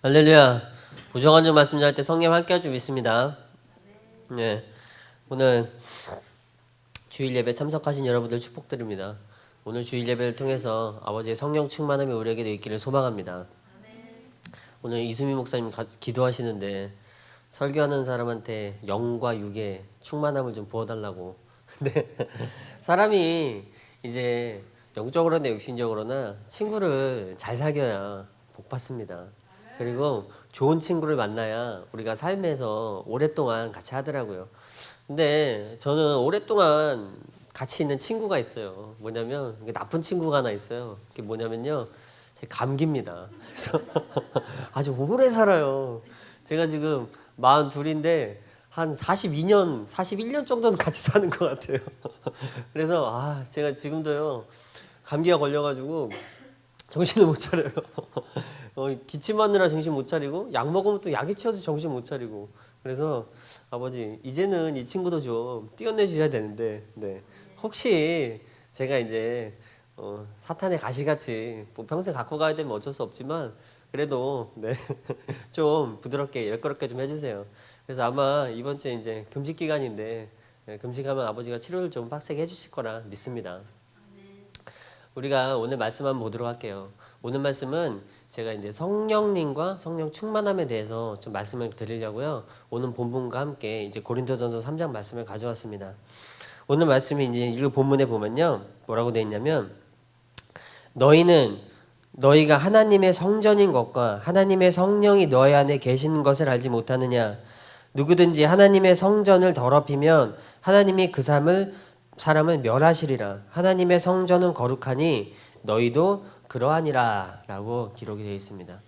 할렐루야. 부정한 점 말씀 전할 때 성령 함께 할 줄 믿습니다. 네. 오늘 주일 예배 참석하신 여러분들 축복드립니다. 오늘 주일 예배를 통해서 아버지의 성령 충만함이 우리에게도 있기를 소망합니다. 오늘 이수미 목사님 기도하시는데 설교하는 사람한테 영과 육의 충만함을 좀 부어달라고. 근데 사람이 이제 영적으로나 육신적으로나 친구를 잘 사귀어야 복 받습니다. 그리고 좋은 친구를 만나야 우리가 삶에서 오랫동안 같이 하더라고요. 근데 저는 오랫동안 같이 있는 친구가 있어요. 뭐냐면 나쁜 친구가 하나 있어요. 그게 뭐냐면요, 제 감기입니다. 그래서 아주 오래 살아요. 제가 지금 42인데 한 42년, 41년 정도는 같이 사는 것 같아요. 그래서 제가 지금도요 감기가 걸려가지고 정신을 못 차려요. 기침하느라 정신 못 차리고 약 먹으면 또 약이 치여서 정신 못 차리고. 그래서 아버지 이제는 이 친구도 좀 떼어내 주셔야 되는데, 네. 혹시 제가 이제 사탄의 가시같이 뭐 평생 갖고 가야 되면 어쩔 수 없지만 그래도 네. 좀 부드럽게 열거롭게 좀 해주세요. 그래서 아마 이번 주에 이제 금식 기간인데, 네, 금식하면 아버지가 치료를 좀 빡세게 해주실 거라 믿습니다. 우리가 오늘 말씀 한번 보도록 할게요. 오늘 말씀은 제가 이제 성령님과 성령 충만함에 대해서 좀 말씀을 드리려고요. 오늘 본문과 함께 이제 고린도전서 3장 말씀을 가져왔습니다. 오늘 말씀이 이제 이 본문에 보면요, 뭐라고 되어 있냐면, 너희가 하나님의 성전인 것과 하나님의 성령이 너희 안에 계시는 것을 알지 못하느냐? 누구든지 하나님의 성전을 더럽히면 하나님이 그 사람을 멸하시리라. 하나님의 성전은 거룩하니 너희도 그러하니라 라고 기록이 되어 있습니다.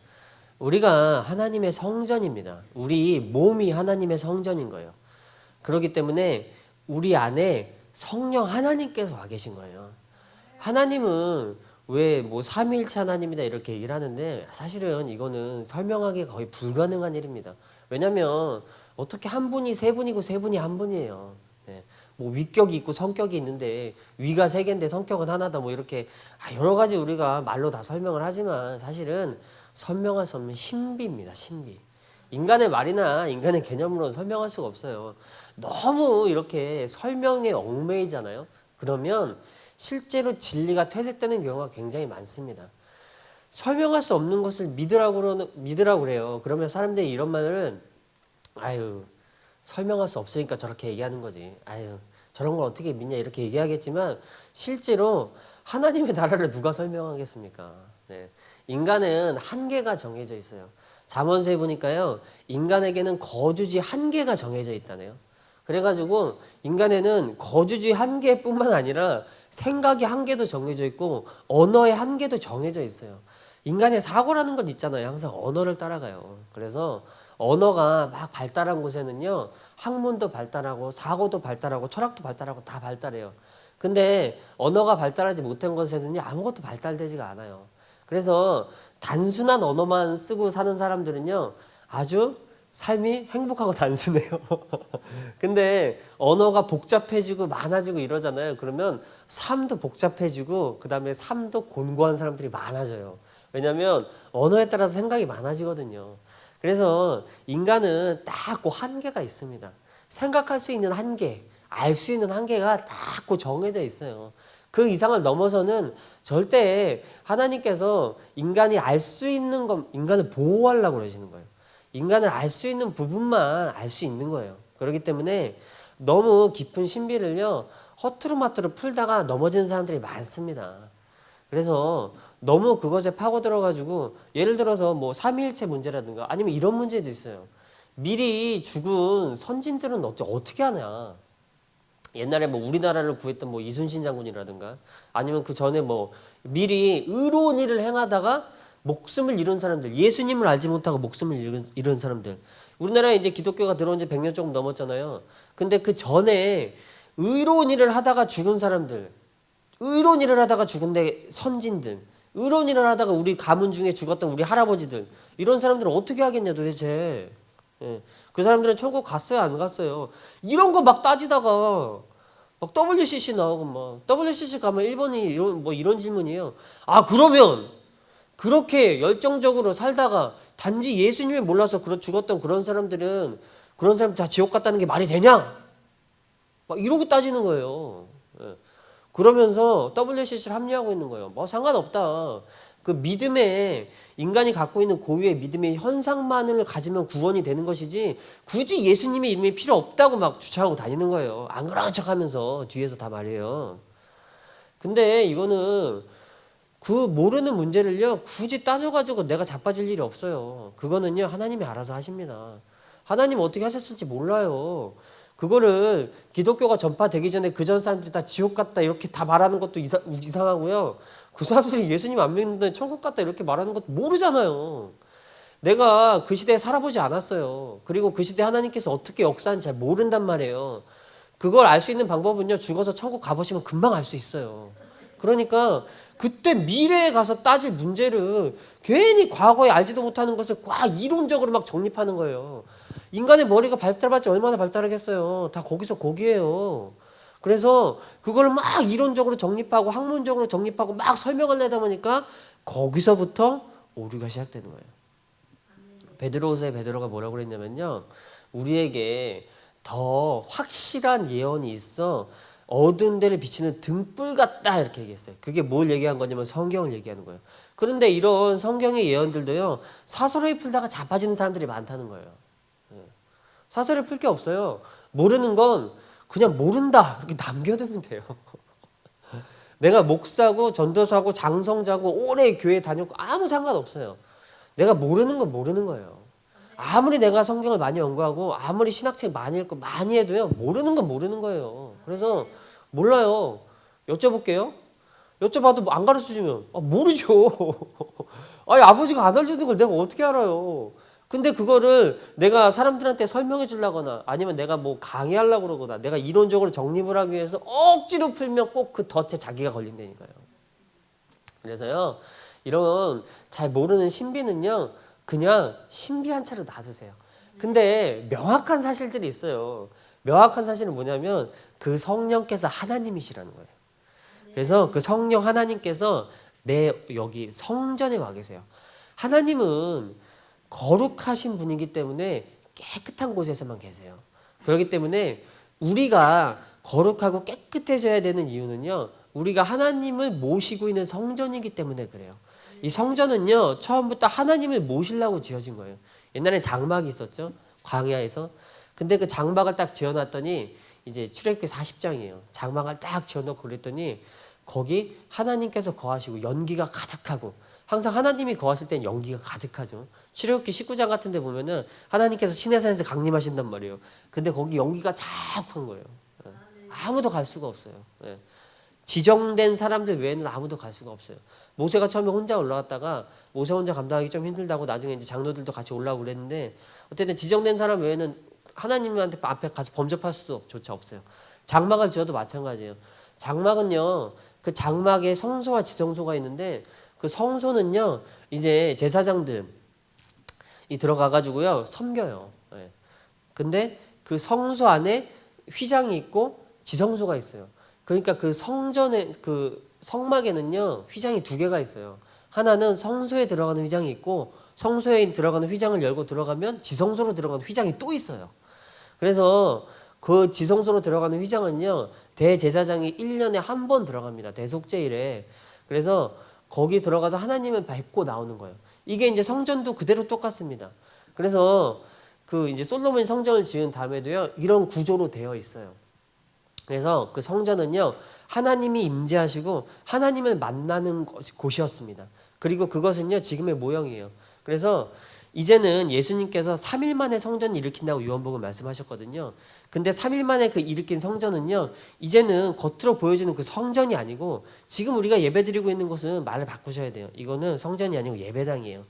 우리가 하나님의 성전입니다. 우리 몸이 하나님의 성전인 거예요. 그렇기 때문에 우리 안에 성령 하나님께서 와 계신 거예요. 하나님은 왜 뭐 삼위일체 하나님이다 이렇게 얘기를 하는데, 사실은 이거는 설명하기 거의 불가능한 일입니다. 왜냐하면 어떻게 한 분이 세 분이고 세 분이 한 분이에요. 네. 뭐 위격이 있고 성격이 있는데 위가 세 개인데 성격은 하나다, 뭐 이렇게 여러 가지 우리가 말로 다 설명을 하지만 사실은 설명할 수 없는 신비입니다. 신비. 인간의 말이나 인간의 개념으로는 설명할 수가 없어요. 너무 이렇게 설명에 얽매이잖아요. 그러면 실제로 진리가 퇴색되는 경우가 굉장히 많습니다. 설명할 수 없는 것을 믿으라고 그래요. 그러면 사람들이 이런 말은 설명할 수 없으니까 저렇게 얘기하는 거지. 저런 걸 어떻게 믿냐 이렇게 얘기하겠지만, 실제로 하나님의 나라를 누가 설명하겠습니까? 네. 인간은 한계가 정해져 있어요. 잠언서에 보니까요, 인간에게는 거주지 한계가 정해져 있다네요. 그래가지고 인간에는 거주지 한계뿐만 아니라 생각의 한계도 정해져 있고 언어의 한계도 정해져 있어요. 인간의 사고라는 건 있잖아요. 항상 언어를 따라가요. 그래서 언어가 막 발달한 곳에는요, 학문도 발달하고 사고도 발달하고 철학도 발달하고 다 발달해요. 근데 언어가 발달하지 못한 곳에는요, 아무것도 발달되지가 않아요. 그래서 단순한 언어만 쓰고 사는 사람들은요, 아주 삶이 행복하고 단순해요. 근데 언어가 복잡해지고 많아지고 이러잖아요. 그러면 삶도 복잡해지고 그 다음에 삶도 곤고한 사람들이 많아져요. 왜냐하면 언어에 따라서 생각이 많아지거든요. 그래서 인간은 딱 그 한계가 있습니다. 생각할 수 있는 한계, 알 수 있는 한계가 딱 그 정해져 있어요. 그 이상을 넘어서는 절대 하나님께서 인간이 알 수 있는 것, 인간을 보호하려고 그러시는 거예요. 인간을 알 수 있는 부분만 알 수 있는 거예요. 그렇기 때문에 너무 깊은 신비를요, 허투루마투루 풀다가 넘어지는 사람들이 많습니다. 그래서 너무 그것에 파고들어가지고, 예를 들어서 뭐 삼위일체 문제라든가 아니면 이런 문제도 있어요. 미리 죽은 선진들은 어떻게 하냐. 옛날에 뭐 우리나라를 구했던 뭐 이순신 장군이라든가 아니면 그 전에 뭐 미리 의로운 일을 행하다가 목숨을 잃은 사람들, 예수님을 알지 못하고 목숨을 잃은 사람들. 우리나라에 이제 기독교가 들어온 지 100년 조금 넘었잖아요. 근데 그 전에 의로운 일을 하다가 죽은 사람들, 의로운 일을 하다가 죽은 데 선진들, 의로운 일을 하다가 우리 가문 중에 죽었던 우리 할아버지들, 이런 사람들은 어떻게 하겠냐 도대체. 예. 그 사람들은 천국 갔어요 안 갔어요? 이런 거 막 따지다가 막 WCC 나오고 막 WCC 가면 1번이 이런 질문이에요. 아, 그러면 그렇게 열정적으로 살다가 단지 예수님을 몰라서 죽었던 그런 사람들 다 지옥 갔다는 게 말이 되냐? 막 이러고 따지는 거예요. 예. 그러면서 WCC를 합리화하고 있는 거예요. 뭐 상관없다. 그 믿음에 인간이 갖고 있는 고유의 믿음의 현상만을 가지면 구원이 되는 것이지 굳이 예수님의 이름이 필요 없다고 막 주장하고 다니는 거예요. 안 그런 척하면서 뒤에서 다 말해요. 근데 이거는 그 모르는 문제를요 굳이 따져가지고 내가 자빠질 일이 없어요. 그거는요 하나님이 알아서 하십니다. 하나님 어떻게 하셨을지 몰라요. 그거를 기독교가 전파되기 전에 그전 사람들이 다 지옥 갔다 이렇게 다 말하는 것도 이상하고요. 그 사람들이 예수님 안 믿는데 천국 갔다 이렇게 말하는 것도 모르잖아요. 내가 그 시대에 살아보지 않았어요. 그리고 그 시대 하나님께서 어떻게 역사하는지 잘 모른단 말이에요. 그걸 알 수 있는 방법은요 죽어서 천국 가보시면 금방 알 수 있어요. 그러니까 그때 미래에 가서 따질 문제를 괜히 과거에 알지도 못하는 것을 이론적으로 막 정립하는 거예요. 인간의 머리가 발달받지 얼마나 발달하겠어요. 다 거기에요. 그래서 그걸 막 이론적으로 정립하고 학문적으로 정립하고 막 설명하려다 보니까 거기서부터 오류가 시작되는 거예요. 베드로후서에 베드로가 뭐라고 그랬냐면요. 우리에게 더 확실한 예언이 있어 어두운 데를 비치는 등불 같다 이렇게 얘기했어요. 그게 뭘 얘기한 거냐면 성경을 얘기하는 거예요. 그런데 이런 성경의 예언들도요. 사설에 풀다가 자빠지는 사람들이 많다는 거예요. 사설에 풀 게 없어요. 모르는 건 그냥 모른다 이렇게 남겨두면 돼요. 내가 목사고 전도사고 장성자고 오래 교회 다녔고 아무 상관없어요. 내가 모르는 건 모르는 거예요. 아무리 내가 성경을 많이 연구하고 아무리 신학책 많이 읽고 많이 해도요. 모르는 건 모르는 거예요. 그래서 몰라요. 여쭤볼게요. 여쭤봐도 안 가르쳐주면 모르죠. 아니 아버지가 안 알려준 걸 내가 어떻게 알아요. 근데 그거를 내가 사람들한테 설명해 주려거나 아니면 내가 뭐 강의하려고 그러거나 내가 이론적으로 정립을 하기 위해서 억지로 풀면 꼭 그 덫에 자기가 걸린다니까요. 그래서요. 이런 잘 모르는 신비는요. 그냥 신비한 채로 놔두세요. 근데 명확한 사실들이 있어요. 명확한 사실은 뭐냐면 그 성령께서 하나님이시라는 거예요. 그래서 그 성령 하나님께서 내 여기 성전에 와 계세요. 하나님은 거룩하신 분이기 때문에 깨끗한 곳에서만 계세요. 그렇기 때문에 우리가 거룩하고 깨끗해져야 되는 이유는요. 우리가 하나님을 모시고 있는 성전이기 때문에 그래요. 이 성전은요. 처음부터 하나님을 모시려고 지어진 거예요. 옛날에 장막이 있었죠. 광야에서. 근데 그 장막을 딱 지어놨더니 이제 출애굽기 40장이에요. 장막을 딱 지어놓고 그랬더니 거기 하나님께서 거하시고 연기가 가득하고 항상 하나님이 거하실 땐 연기가 가득하죠. 출애굽기 19장 같은 데 보면은 하나님께서 시내산에서 강림하신단 말이에요. 근데 거기 연기가 자욱한 거예요. 아무도 갈 수가 없어요. 지정된 사람들 외에는 아무도 갈 수가 없어요. 모세가 처음에 혼자 올라왔다가 모세 혼자 감당하기 좀 힘들다고 나중에 이제 장로들도 같이 올라오고 그랬는데 어쨌든 지정된 사람 외에는 하나님한테 앞에 가서 범접할 수조차 없어요. 장막을 지어도 마찬가지예요. 장막은요. 그 장막에 성소와 지성소가 있는데 그 성소는요. 이제 제사장들이 들어가가지고요. 섬겨요. 근데 그 성소 안에 휘장이 있고 지성소가 있어요. 그러니까 그 성전에 그 성막에는요. 휘장이 두 개가 있어요. 하나는 성소에 들어가는 휘장이 있고 성소에 들어가는 휘장을 열고 들어가면 지성소로 들어가는 휘장이 또 있어요. 그래서 그 지성소로 들어가는 휘장은요. 대제사장이 1년에 한 번 들어갑니다. 대속죄일에. 그래서 거기 들어가서 하나님을 뵙고 나오는 거예요. 이게 이제 성전도 그대로 똑같습니다. 그래서 그 이제 솔로몬 성전을 지은 다음에도요. 이런 구조로 되어 있어요. 그래서 그 성전은요. 하나님이 임재하시고 하나님을 만나는 곳이었습니다. 그리고 그것은요. 지금의 모형이에요. 그래서 이제는 예수님께서 3일 만에 성전을 일으킨다고 요한복음 말씀하셨거든요. 근데 3일 만에 그 일으킨 성전은요. 이제는 겉으로 보여지는 그 성전이 아니고 지금 우리가 예배드리고 있는 곳은 말을 바꾸셔야 돼요. 이거는 성전이 아니고 예배당이에요.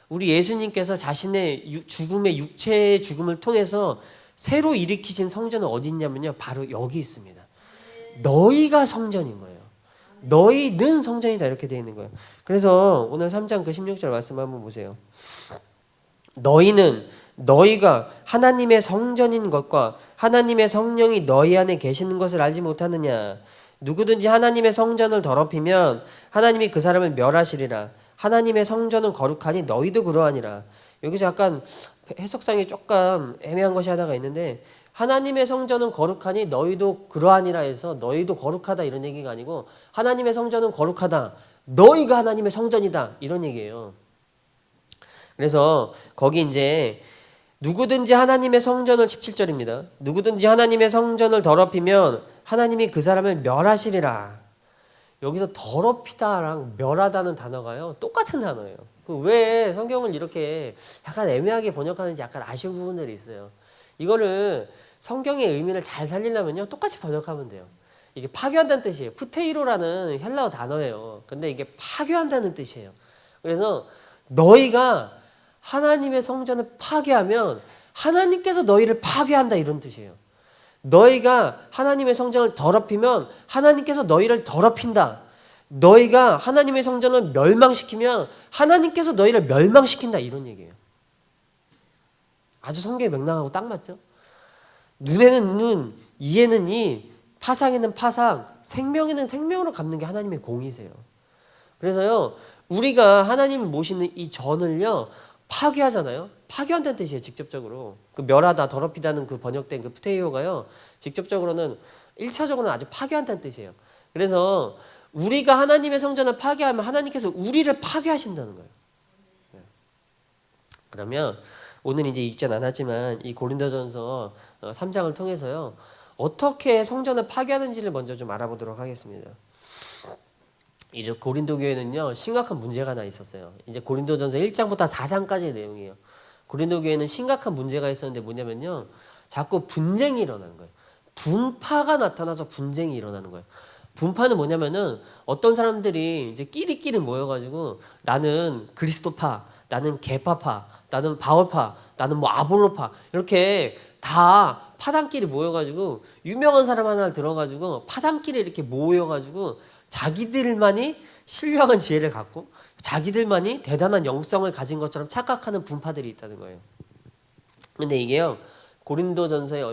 우리 예수님께서 자신의 죽음의 육체의 죽음을 통해서 새로 일으키신 성전은 어디 있냐면요. 바로 여기 있습니다. 너희가 성전인 거예요. 너희는 성전이다 이렇게 되어 있는 거예요. 그래서 오늘 3장 그 16절 말씀 한번 보세요. 너희는 너희가 하나님의 성전인 것과 하나님의 성령이 너희 안에 계시는 것을 알지 못하느냐. 누구든지 하나님의 성전을 더럽히면 하나님이 그 사람을 멸하시리라. 하나님의 성전은 거룩하니 너희도 그러하니라. 여기서 약간 해석상이 조금 애매한 것이 하나가 있는데, 하나님의 성전은 거룩하니 너희도 그러하니라 해서 너희도 거룩하다 이런 얘기가 아니고, 하나님의 성전은 거룩하다, 너희가 하나님의 성전이다 이런 얘기예요. 그래서 거기 이제 누구든지 하나님의 성전을, 17절입니다. 누구든지 하나님의 성전을 더럽히면 하나님이 그 사람을 멸하시리라. 여기서 더럽히다랑 멸하다는 단어가요, 똑같은 단어예요. 왜 성경을 이렇게 약간 애매하게 번역하는지 약간 아쉬운 부분들이 있어요. 이거를 성경의 의미를 잘 살리려면요, 똑같이 번역하면 돼요. 이게 파괴한다는 뜻이에요. 푸테이로라는 헬라어 단어예요. 근데 이게 파괴한다는 뜻이에요. 그래서 너희가 하나님의 성전을 파괴하면 하나님께서 너희를 파괴한다 이런 뜻이에요. 너희가 하나님의 성전을 더럽히면 하나님께서 너희를 더럽힌다. 너희가 하나님의 성전을 멸망시키면 하나님께서 너희를 멸망시킨다 이런 얘기예요. 아주 성경의 맥락하고 딱 맞죠? 눈에는 눈, 이에는 이, 파상에는 파상, 생명에는 생명으로 갚는 게 하나님의 공이세요. 그래서요, 우리가 하나님을 모시는 이 전을요, 파괴하잖아요. 파괴한다는 뜻이에요, 직접적으로. 그 멸하다, 더럽히다는 그 번역된 그 푸테이오가요, 직접적으로는 1차적으로는 아주 파괴한다는 뜻이에요. 그래서 우리가 하나님의 성전을 파괴하면 하나님께서 우리를 파괴하신다는 거예요. 그러면 오늘 이제 읽진 않았지만 이 고린도전서 3장을 통해서요, 어떻게 성전을 파괴하는지를 먼저 좀 알아보도록 하겠습니다. 이 고린도 교회는요, 심각한 문제가 하나 있었어요. 이제 고린도전서 1장부터 4장까지의 내용이에요. 고린도 교회는 심각한 문제가 있었는데 뭐냐면요, 자꾸 분쟁이 일어나는 거예요. 분파가 나타나서 분쟁이 일어나는 거예요. 분파는 뭐냐면은 어떤 사람들이 이제 끼리끼리 모여가지고 나는 그리스도파, 나는 개파파, 나는 바울파, 나는 뭐 아볼로파, 이렇게 다 파당끼리 모여가지고 유명한 사람 하나를 들어가지고 파당끼리 이렇게 모여가지고 자기들만이 신령한 지혜를 갖고 자기들만이 대단한 영성을 가진 것처럼 착각하는 분파들이 있다는 거예요. 근데 이게요, 고린도전서에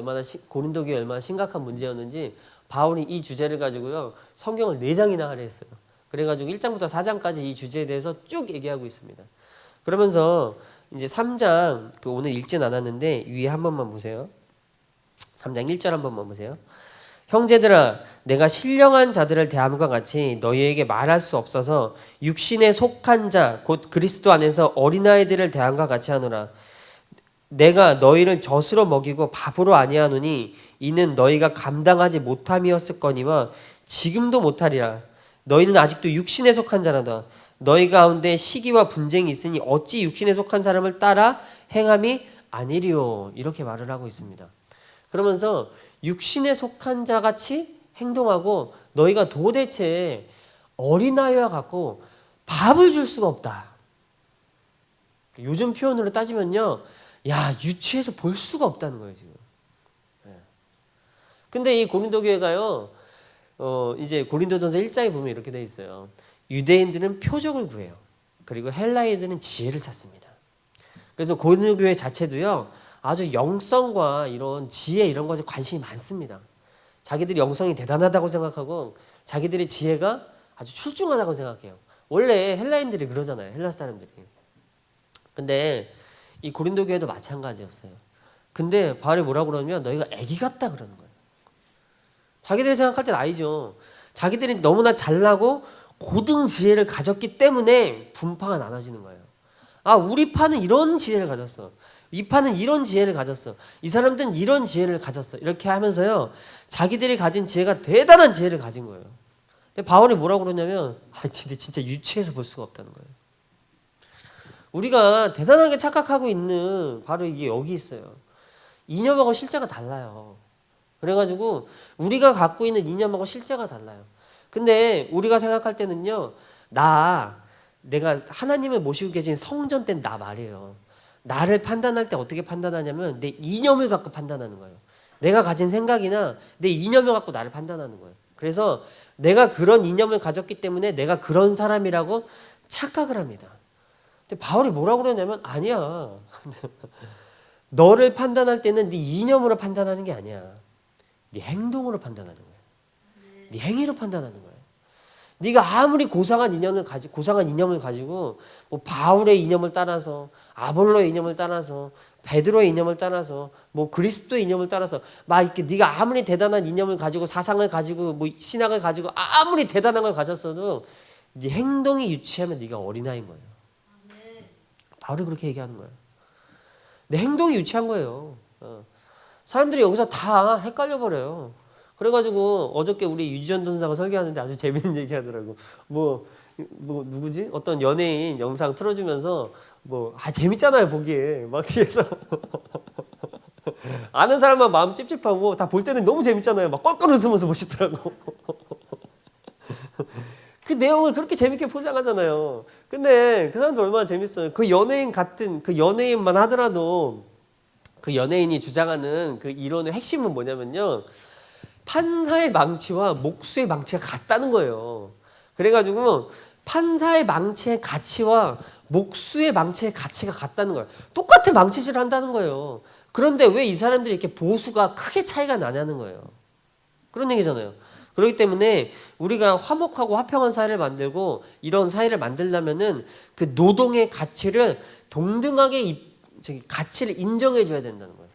고린도 교회에 얼마나 심각한 문제였는지 바울이 이 주제를 가지고요, 성경을 4장이나 할애했어요. 그래가지고 1장부터 4장까지 이 주제에 대해서 쭉 얘기하고 있습니다. 그러면서 이제 3장, 오늘 읽진 않았는데 위에 한 번만 보세요. 3장 1절 한 번만 보세요. 형제들아, 내가 신령한 자들을 대함과 같이 너희에게 말할 수 없어서 육신에 속한 자, 곧 그리스도 안에서 어린아이들을 대함과 같이 하노라. 내가 너희를 젖으로 먹이고 밥으로 아니하노니 이는 너희가 감당하지 못함이었을거니와 지금도 못하리라. 너희는 아직도 육신에 속한 자라다. 너희 가운데 시기와 분쟁이 있으니 어찌 육신에 속한 사람을 따라 행함이 아니리요. 이렇게 말을 하고 있습니다. 그러면서 육신에 속한 자 같이 행동하고 너희가 도대체 어린아이와 같고 밥을 줄 수가 없다. 요즘 표현으로 따지면요, 야, 유치해서 볼 수가 없다는 거예요, 지금. 근데 이 고린도 교회가요, 이제 고린도전서 1장에 보면 이렇게 돼 있어요. 유대인들은 표적을 구해요. 그리고 헬라인들은 지혜를 찾습니다. 그래서 고린도 교회 자체도요, 아주 영성과 이런 지혜 이런 것에 관심이 많습니다. 자기들이 영성이 대단하다고 생각하고 자기들의 지혜가 아주 출중하다고 생각해요. 원래 헬라인들이 그러잖아요, 헬라 사람들이. 근데 이 고린도 교회도 마찬가지였어요. 근데 바울이 뭐라고 그러냐면 너희가 애기 같다 그러는 거예요. 자기들이 생각할 땐 아니죠. 자기들이 너무나 잘나고 고등 지혜를 가졌기 때문에 분파가 나눠지는 거예요. 아, 우리 파는 이런 지혜를 가졌어. 이 파는 이런 지혜를 가졌어. 이 사람들은 이런 지혜를 가졌어. 이렇게 하면서요, 자기들이 가진 지혜가 대단한 지혜를 가진 거예요. 근데 바울이 뭐라고 그러냐면, 근데 진짜 유치해서 볼 수가 없다는 거예요. 우리가 대단하게 착각하고 있는 바로 이게 여기 있어요. 이념하고 실제가 달라요. 그래가지고 우리가 갖고 있는 이념하고 실제가 달라요. 근데 우리가 생각할 때는요, 내가 하나님을 모시고 계신 성전 땐 나 말이에요. 나를 판단할 때 어떻게 판단하냐면 내 이념을 갖고 판단하는 거예요. 내가 가진 생각이나 내 이념을 갖고 나를 판단하는 거예요. 그래서 내가 그런 이념을 가졌기 때문에 내가 그런 사람이라고 착각을 합니다. 근데 바울이 뭐라고 그러냐면 아니야. 너를 판단할 때는 네 이념으로 판단하는 게 아니야. 네 행동으로 판단하는 거야. 네 행위로 판단하는 거야. 네가 아무리 고상한 이념을 가지고 뭐 바울의 이념을 따라서, 아볼로의 이념을 따라서, 베드로의 이념을 따라서, 뭐 그리스도의 이념을 따라서 막 이렇게 네가 아무리 대단한 이념을 가지고 사상을 가지고 뭐 신학을 가지고 아무리 대단한 걸 가졌어도 네 행동이 유치하면 네가 어린아이인 거예요. 바울이 그렇게 얘기하는 거예요. 내 행동이 유치한 거예요. 사람들이 여기서 다 헷갈려 버려요. 그래가지고 어저께 우리 유지연 전사가 설교하는데 아주 재밌는 얘기 하더라고. 뭐 누구지? 어떤 연예인 영상 틀어주면서 재밌잖아요 보기에. 막 뒤에서 아는 사람만 마음 찝찝하고 다 볼 때는 너무 재밌잖아요. 막 껄껄 웃으면서 보시더라고. 그 내용을 그렇게 재밌게 포장하잖아요. 근데 그 사람도 얼마나 재밌어요. 그 연예인만 하더라도 그 연예인이 주장하는 그 이론의 핵심은 뭐냐면요. 판사의 망치와 목수의 망치가 같다는 거예요. 그래가지고 판사의 망치의 가치와 목수의 망치의 가치가 같다는 거예요. 똑같은 망치질을 한다는 거예요. 그런데 왜 이 사람들이 이렇게 보수가 크게 차이가 나냐는 거예요. 그런 얘기잖아요. 그렇기 때문에 우리가 화목하고 화평한 사회를 만들고 이런 사회를 만들려면은 그 노동의 가치를 동등하게 가치를 인정해 줘야 된다는 거예요.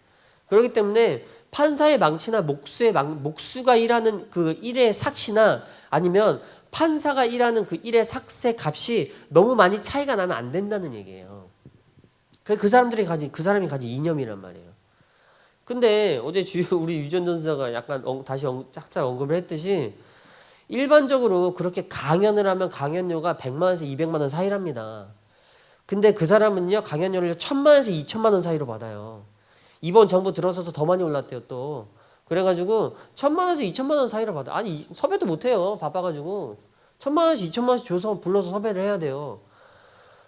그렇기 때문에 판사의 망치나 목수가 일하는 그 일의 삭시나 아니면 판사가 일하는 그 일의 삭세 값이 너무 많이 차이가 나면 안 된다는 얘기예요. 그 사람이 가진 이념이란 말이에요. 근데 어제 우리 유전 전사가 약간 다시 짝짝 언급을 했듯이 일반적으로 그렇게 강연을 하면 강연료가 100만 원에서 200만 원 사이랍니다. 근데 그 사람은요 강연료를 1000만 원에서 2천만 원 사이로 받아요. 이번 정부 들어서서 더 많이 올랐대요 또. 그래가지고 1000만 원에서 2천만 원 사이로 받아. 아니 섭외도 못해요 바빠가지고. 1000만 원에서 2천만 원씩 줘서 불러서 섭외를 해야 돼요.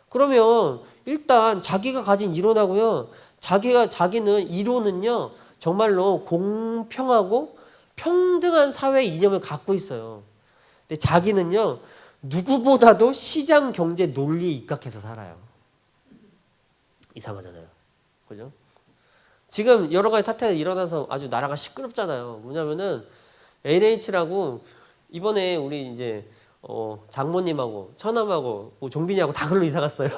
그러면 일단 자기가 가진 이론하고요. 자기는 이론은요 정말로 공평하고 평등한 사회 이념을 갖고 있어요. 근데 자기는요 누구보다도 시장 경제 논리에 입각해서 살아요. 이상하잖아요. 그죠? 지금 여러 가지 사태가 일어나서 아주 나라가 시끄럽잖아요. 뭐냐면은 LH라고 이번에 우리 이제 장모님하고 처남하고 뭐 종빈이하고 다 글로 이사 갔어요.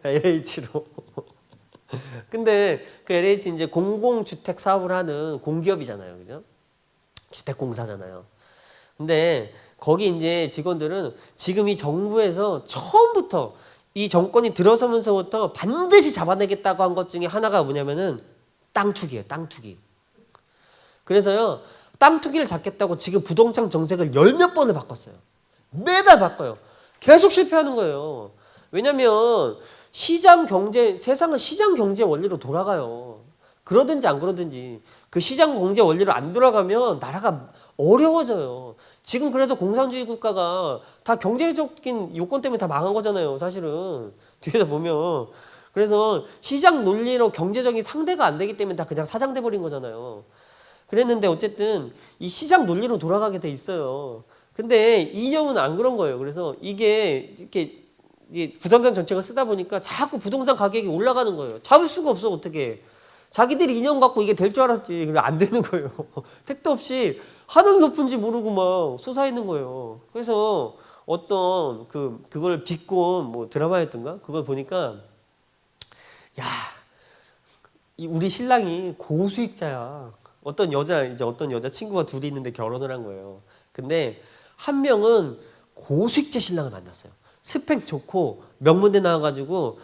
LH로. 근데 그 LH 이제 공공주택 사업을 하는 공기업이잖아요. 그죠? 주택공사잖아요. 근데 거기 이제 직원들은 지금 이 정부에서 처음부터 이 정권이 들어서면서부터 반드시 잡아내겠다고 한 것 중에 하나가 뭐냐면은 땅 투기예요. 땅 투기. 그래서요. 땅 투기를 잡겠다고 지금 부동산 정책을 열 몇 번을 바꿨어요. 매달 바꿔요. 계속 실패하는 거예요. 왜냐면 세상은 시장 경제 원리로 돌아가요. 그러든지 안 그러든지. 그 시장 경제 원리로 안 돌아가면 나라가 어려워져요. 지금 그래서 공산주의 국가가 다 경제적인 요건 때문에 다 망한 거잖아요. 사실은. 뒤에서 보면. 그래서 시장 논리로 경제적인 상대가 안 되기 때문에 다 그냥 사장돼 버린 거잖아요. 그랬는데 어쨌든 이 시장 논리로 돌아가게 돼 있어요. 근데 이념은 안 그런 거예요. 그래서 이게 이렇게 부동산 정책을 쓰다 보니까 자꾸 부동산 가격이 올라가는 거예요. 잡을 수가 없어 어떻게. 자기들이 이념 갖고 이게 될 줄 알았지. 근데 안 되는 거예요. 택도 없이 하늘 높은지 모르고 막 솟아있는 거예요. 그래서 어떤 그걸 비꼰 뭐 드라마였던가 그걸 보니까 야, 우리 신랑이 고수익자야. 어떤 여자 친구가 둘이 있는데 결혼을 한 거예요. 근데 한 명은 고수익자 신랑을 만났어요. 스펙 좋고 명문대 나와가지고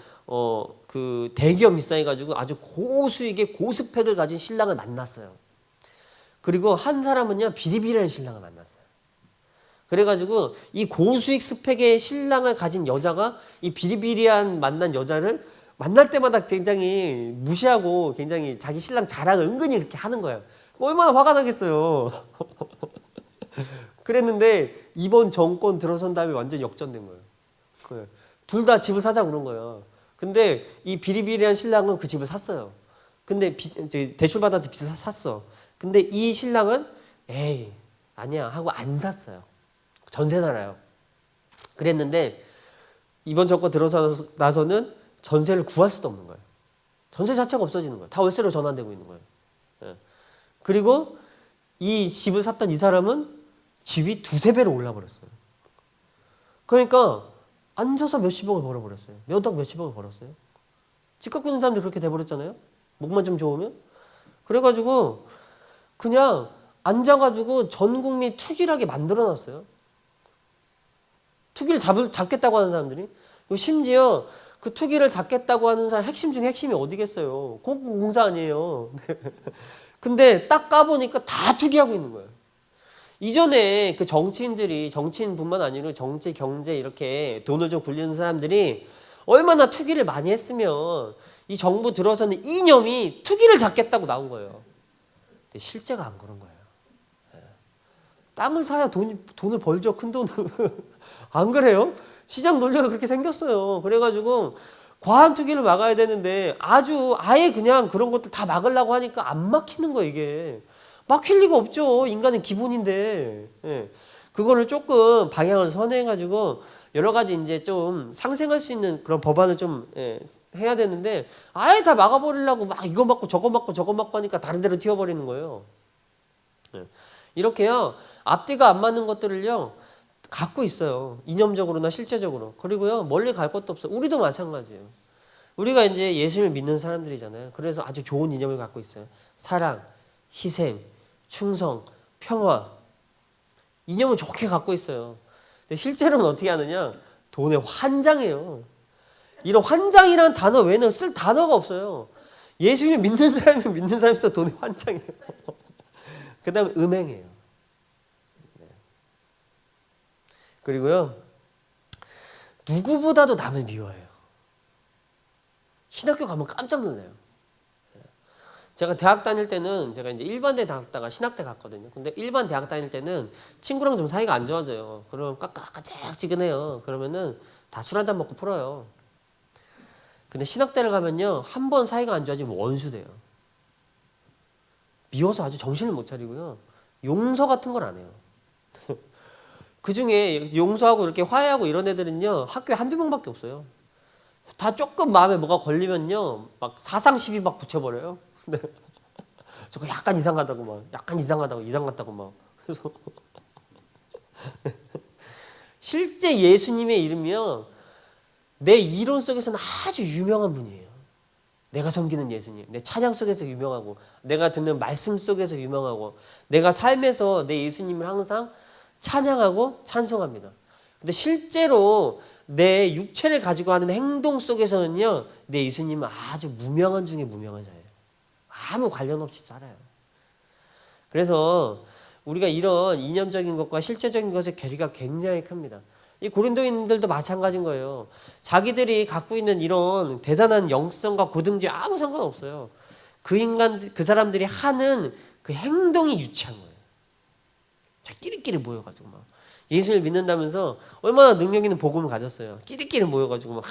그 대기업 입사해가지고 아주 고수익의 고스펙을 가진 신랑을 만났어요. 그리고 한 사람은요 비리비리한 신랑을 만났어요. 그래가지고 이 고수익 스펙의 신랑을 가진 여자가 이 비리비리한 만난 여자를 만날 때마다 굉장히 무시하고 굉장히 자기 신랑 자랑을 은근히 그렇게 하는 거예요. 얼마나 화가 나겠어요. 그랬는데 이번 정권 들어선 다음에 완전 역전된 거예요. 둘 다 집을 사자고 그런 거예요. 근데 이 비리비리한 신랑은 그 집을 샀어요. 근데 대출 받아서 빚을 샀어. 근데 이 신랑은 에이 아니야 하고 안 샀어요. 전세 살아요. 그랬는데 이번 정권 들어서 나서는 전세를 구할 수도 없는 거예요. 전세 자체가 없어지는 거예요. 다 월세로 전환되고 있는 거예요. 예. 그리고 이 집을 샀던 이 사람은 집이 두세 배로 올라버렸어요. 그러니까 앉아서 몇십억을 벌어버렸어요. 몇 억 몇십억을 벌었어요. 집 갖고 있는 사람들 그렇게 돼버렸잖아요. 목만 좀 좋으면. 그래가지고 그냥 앉아가지고 전 국민 투기하게 만들어놨어요. 투기를 잡겠다고 하는 사람들이. 그리고 심지어 그 투기를 잡겠다고 하는 사람 핵심 중에 핵심이 어디겠어요. 공사 아니에요. 근데 딱 까보니까 다 투기하고 있는 거예요. 이전에 그 정치인뿐만 아니라 정치, 경제 이렇게 돈을 좀 굴리는 사람들이 얼마나 투기를 많이 했으면 이 정부 들어서는 이념이 투기를 잡겠다고 나온 거예요. 근데 실제가 안 그런 거예요. 땅을 사야 돈을 벌죠. 큰 돈을. 안 그래요? 시장 논리가 그렇게 생겼어요. 그래가지고 과한 투기를 막아야 되는데 아예 그냥 그런 것들 다 막으려고 하니까 안 막히는 거예요, 이게. 막힐 리가 없죠. 인간의 기본인데. 예. 그거를 조금 방향을 선회해가지고 여러 가지 이제 좀 상생할 수 있는 그런 법안을 좀 해야 되는데 아예 다 막아버리려고 막 이거 막고 저거 막고 저거 막고 하니까 다른 데로 튀어버리는 거예요. 예. 이렇게요. 앞뒤가 안 맞는 것들을요. 갖고 있어요. 이념적으로나 실제적으로. 그리고요. 멀리 갈 것도 없어요. 우리도 마찬가지예요. 우리가 이제 예수님을 믿는 사람들이잖아요. 그래서 아주 좋은 이념을 갖고 있어요. 사랑, 희생, 충성, 평화. 이념은 좋게 갖고 있어요. 근데 실제로는 어떻게 하느냐? 돈에 환장해요. 이런 환장이라는 단어 외에는 쓸 단어가 없어요. 예수님을 믿는 사람이 믿는 사람에서 돈에 환장해요. 그 다음에 음행해요. 그리고요. 누구보다도 남을 미워해요. 신학교 가면 깜짝 놀라요. 제가 대학 다닐 때는 제가 이제 일반대 다녔다가 신학대 갔거든요. 근데 일반 대학 다닐 때는 친구랑 좀 사이가 안 좋아져요. 그러면 깍깍깍지근해요. 그러면은 다 술 한잔 먹고 풀어요. 근데 신학대를 가면요. 한 번 사이가 안 좋아지면 원수 돼요. 미워서 아주 정신을 못 차리고요. 용서 같은 걸 안 해요. 그 중에 용서하고 이렇게 화해하고 이런 애들은요. 학교에 한두 명밖에 없어요. 다 조금 마음에 뭐가 걸리면요. 막 사상 시비 막 붙여버려요. 네. 저거 약간 이상하다고 막, 이상 같다고 막. 그래서 실제 예수님의 이름이요. 내 이론 속에서는 아주 유명한 분이에요. 내가 섬기는 예수님, 내 찬양 속에서 유명하고, 내가 듣는 말씀 속에서 유명하고, 내가 삶에서 내 예수님을 항상 찬양하고 찬송합니다. 근데 실제로 내 육체를 가지고 하는 행동 속에서는요, 내 예수님은 아주 무명한 중에 무명한 자예요. 아무 관련 없이 살아요. 그래서 우리가 이런 이념적인 것과 실제적인 것의 괴리가 굉장히 큽니다. 이 고린도인들도 마찬가지인 거예요. 자기들이 갖고 있는 이런 대단한 영성과 고등주에 아무 상관없어요. 그 사람들이 하는 그 행동이 유치한 거예요. 자, 끼리끼리 모여가지고 막 예수를 믿는다면서 얼마나 능력 있는 복음을 가졌어요. 끼리끼리 모여가지고 막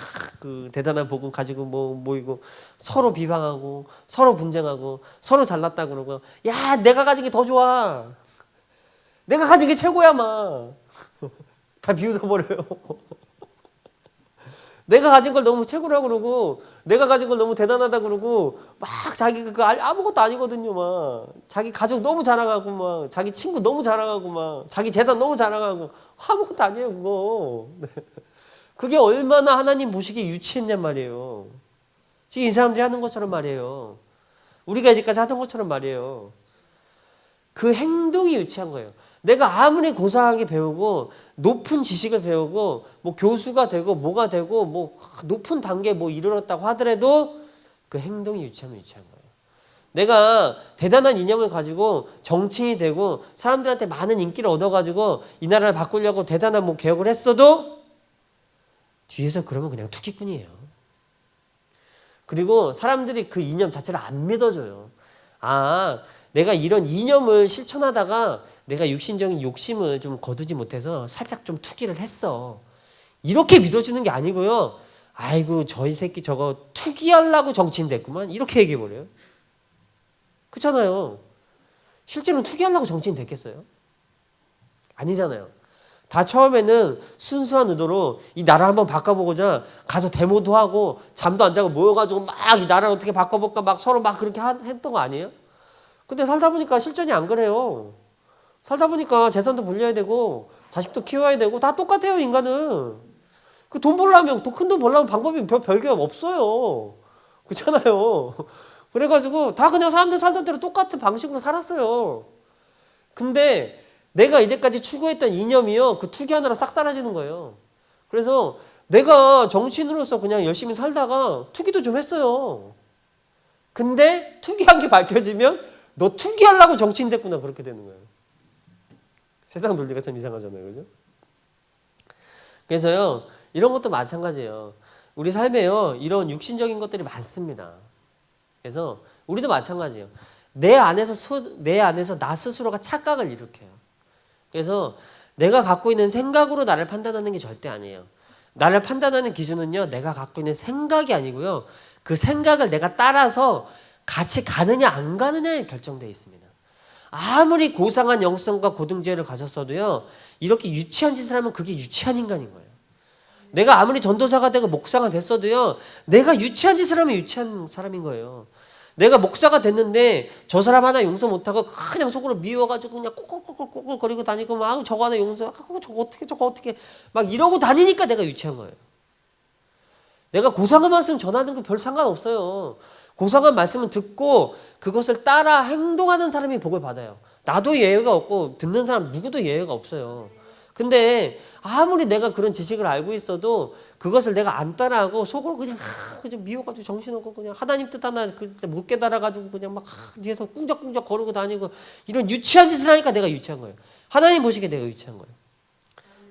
그 대단한 복음 가지고 모이고 서로 비방하고 서로 분쟁하고 서로 잘났다 그러고 야 내가 가진 게 더 좋아. 내가 가진 게 최고야 막. 다 비웃어버려요. 내가 가진 걸 너무 최고라고 그러고 내가 가진 걸 너무 대단하다 그러고 막 자기 그거 아무것도 아니거든요. 막 자기 가족 너무 자랑하고 막 자기 친구 너무 자랑하고 막 자기 재산 너무 자랑하고 아무것도 아니에요 그거. 네. 그게 얼마나 하나님 보시기에 유치했냔 말이에요. 지금 이 사람들이 하는 것처럼 말이에요. 우리가 이제까지 하던 것처럼 말이에요. 그 행동이 유치한 거예요. 내가 아무리 고상하게 배우고 높은 지식을 배우고 뭐 교수가 되고 뭐가 되고 뭐 높은 단계에 뭐 이르렀다고 하더라도 그 행동이 유치하면 유치한 거예요. 내가 대단한 이념을 가지고 정치인이 되고 사람들한테 많은 인기를 얻어가지고 이 나라를 바꾸려고 대단한 뭐 개혁을 했어도 뒤에서 그러면 그냥 투기꾼이에요. 그리고 사람들이 그 이념 자체를 안 믿어줘요. 아, 내가 이런 이념을 실천하다가 내가 육신적인 욕심을 좀 거두지 못해서 살짝 좀 투기를 했어. 이렇게 믿어주는 게 아니고요. 아이고 저이 새끼 저거 투기하려고 정치인 됐구만. 이렇게 얘기해버려요. 그렇잖아요. 실제로는 투기하려고 정치인 됐겠어요? 아니잖아요. 다 처음에는 순수한 의도로 이 나라 한번 바꿔보고자 가서 데모도 하고 잠도 안 자고 모여가지고 막 이 나라를 어떻게 바꿔볼까 막 서로 막 그렇게 했던 거 아니에요? 근데 살다 보니까 실전이 안 그래요. 살다 보니까 재산도 불려야 되고 자식도 키워야 되고 다 똑같아요, 인간은. 그 돈 벌려면, 큰 돈 벌려면 방법이 별게 없어요. 그렇잖아요. 그래가지고 다 그냥 사람들 살던 대로 똑같은 방식으로 살았어요. 근데 내가 이제까지 추구했던 이념이요, 그 투기 하나로 싹 사라지는 거예요. 그래서 내가 정치인으로서 그냥 열심히 살다가 투기도 좀 했어요. 근데 투기한 게 밝혀지면 너 투기하려고 정치인 됐구나, 그렇게 되는 거예요. 세상 논리가 참 이상하잖아요, 그죠? 그래서요, 이런 것도 마찬가지예요. 우리 삶에요, 이런 육신적인 것들이 많습니다. 그래서 우리도 마찬가지예요. 내 안에서 나 스스로가 착각을 일으켜요. 그래서 내가 갖고 있는 생각으로 나를 판단하는 게 절대 아니에요. 나를 판단하는 기준은요, 내가 갖고 있는 생각이 아니고요, 그 생각을 내가 따라서 같이 가느냐 안 가느냐에 결정되어 있습니다. 아무리 고상한 영성과 고등지혜를 가졌어도요, 이렇게 유치한 짓을 하면 그게 유치한 인간인 거예요. 내가 아무리 전도사가 되고 목사가 됐어도요, 내가 유치한 짓을 하면 유치한 사람인 거예요. 내가 목사가 됐는데 저 사람 하나 용서 못하고 그냥 속으로 미워가지고 그냥 꼬꼬꼬꼬꼬 거리고 다니고 막 저거 하나 용서, 저거 어떻게 막 이러고 다니니까 내가 유치한 거예요. 내가 고상한 말씀 전하는 거 별 상관없어요. 고상한 말씀은 듣고 그것을 따라 행동하는 사람이 복을 받아요. 나도 예외가 없고 듣는 사람 누구도 예외가 없어요. 근데 아무리 내가 그런 지식을 알고 있어도 그것을 내가 안 따라하고 속으로 그냥 미워가지고 정신없고 그냥 하나님 뜻 하나 못 깨달아가지고 그냥 막 뒤에서 꿍적꿍적 거르고 다니고 이런 유치한 짓을 하니까 내가 유치한 거예요. 하나님 보시기에 내가 유치한 거예요.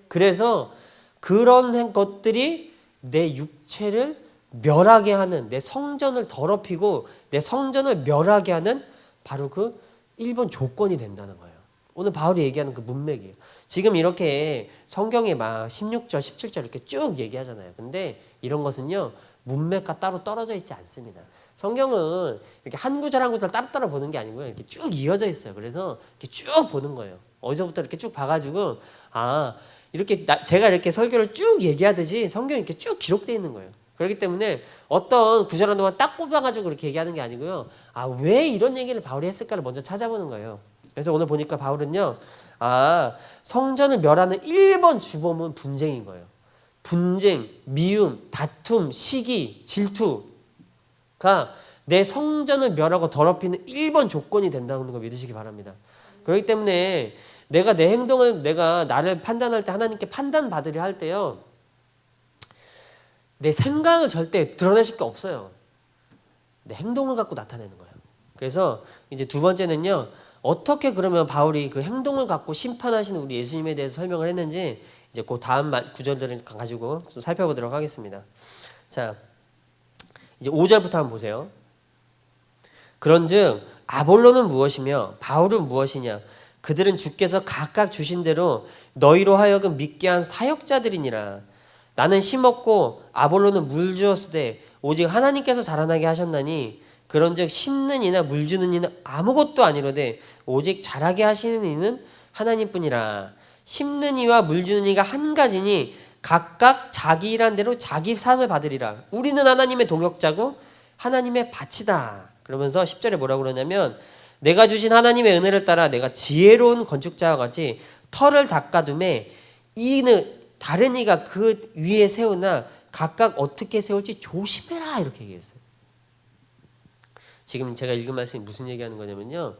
그래서 그런 것들이 내 육체를 멸하게 하는, 내 성전을 더럽히고 내 성전을 멸하게 하는 바로 그 1번 조건이 된다는 거예요. 오늘 바울이 얘기하는 그 문맥이에요. 지금 이렇게 성경에 막 16절, 17절 이렇게 쭉 얘기하잖아요. 근데 이런 것은요, 문맥과 따로 떨어져 있지 않습니다. 성경은 이렇게 한 구절 한 구절 따로따로 보는 게 아니고요, 이렇게 쭉 이어져 있어요. 그래서 이렇게 쭉 보는 거예요. 어디서부터 이렇게 쭉 봐가지고, 이렇게 제가 이렇게 설교를 쭉 얘기하듯이 성경이 이렇게 쭉 기록되어 있는 거예요. 그렇기 때문에 어떤 구절 한동안 딱 꼽아가지고 그렇게 얘기하는 게 아니고요, 왜 이런 얘기를 바울이 했을까를 먼저 찾아보는 거예요. 그래서 오늘 보니까 바울은요, 성전을 멸하는 1번 주범은 분쟁인 거예요. 분쟁, 미움, 다툼, 시기, 질투가 내 성전을 멸하고 더럽히는 1번 조건이 된다는 걸 믿으시기 바랍니다. 그렇기 때문에 내가 내 행동을, 내가 나를 판단할 때 하나님께 판단받으려 할 때요, 내 생각을 절대 드러내실 게 없어요. 내 행동을 갖고 나타내는 거예요. 그래서 이제 두 번째는요, 어떻게 그러면 바울이 그 행동을 갖고 심판하시는 우리 예수님에 대해서 설명을 했는지 이제 그 다음 구절들을 가지고 좀 살펴보도록 하겠습니다. 자, 이제 5절부터 한번 보세요. 그런즉 아볼로는 무엇이며 바울은 무엇이냐? 그들은 주께서 각각 주신 대로 너희로 하여금 믿게 한 사역자들이니라. 나는 심었고 아볼로는 물 주었으되 오직 하나님께서 자라나게 하셨나니 그런즉 심는 이나 물 주는 이는 아무것도 아니로되 오직 자라게 하시는 이는 하나님뿐이라. 심는 이와 물 주는 이가 한 가지니 각각 자기 일한 대로 자기 상을 받으리라. 우리는 하나님의 동역자고 하나님의 밭이다. 그러면서 10절에 뭐라고 그러냐면 내가 주신 하나님의 은혜를 따라 내가 지혜로운 건축자와 같이 터를 닦아둠에 이는 다른 이가 그 위에 세우나 각각 어떻게 세울지 조심해라, 이렇게 얘기했어요. 지금 제가 읽은 말씀이 무슨 얘기하는 거냐면요,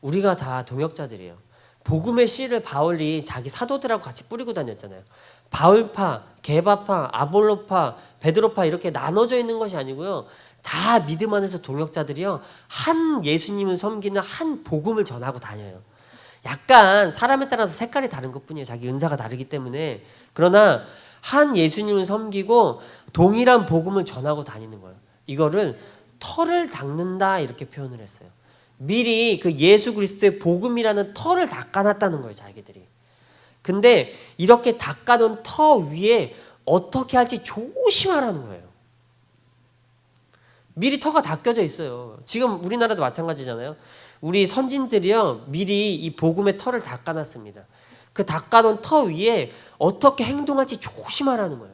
우리가 다 동역자들이에요. 복음의 씨를 바울이 자기 사도들하고 같이 뿌리고 다녔잖아요. 바울파, 게바파, 아볼로파, 베드로파 이렇게 나눠져 있는 것이 아니고요, 다 믿음 안에서 동역자들이요, 한 예수님을 섬기는 한 복음을 전하고 다녀요. 약간 사람에 따라서 색깔이 다른 것뿐이에요. 자기 은사가 다르기 때문에. 그러나 한 예수님을 섬기고 동일한 복음을 전하고 다니는 거예요. 이거를 터를 닦는다, 이렇게 표현을 했어요. 미리 그 예수 그리스도의 복음이라는 터를 닦아놨다는 거예요, 자기들이. 근데 이렇게 닦아놓은 터 위에 어떻게 할지 조심하라는 거예요. 미리 터가 닦여져 있어요. 지금 우리나라도 마찬가지잖아요. 우리 선진들이요, 미리 이 복음의 터를 닦아놨습니다. 그 닦아놓은 터 위에 어떻게 행동할지 조심하라는 거예요.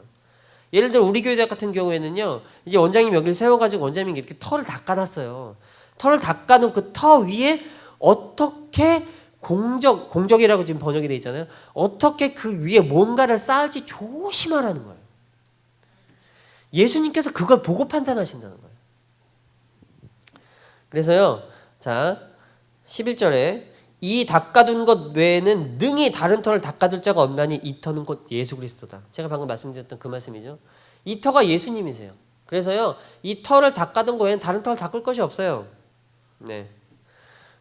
예를 들어 우리 교회 같은 경우에는요, 이제 원장님 여기를 세워가지고 원장님이 이렇게 터를 닦아놨어요. 터를 닦아놓은 그 터 위에 어떻게 공적이라고 지금 번역이 되어 있잖아요. 어떻게 그 위에 뭔가를 쌓을지 조심하라는 거예요. 예수님께서 그걸 보고 판단하신다는 거예요. 그래서요, 자, 11절에 이 닦아둔 것 외에는 능히 다른 터를 닦아둘 자가 없나니 이 터는 곧 예수 그리스도다. 제가 방금 말씀드렸던 그 말씀이죠. 이 터가 예수님이세요. 그래서요, 이 터를 닦아둔 것 외에는 다른 터를 닦을 것이 없어요. 네.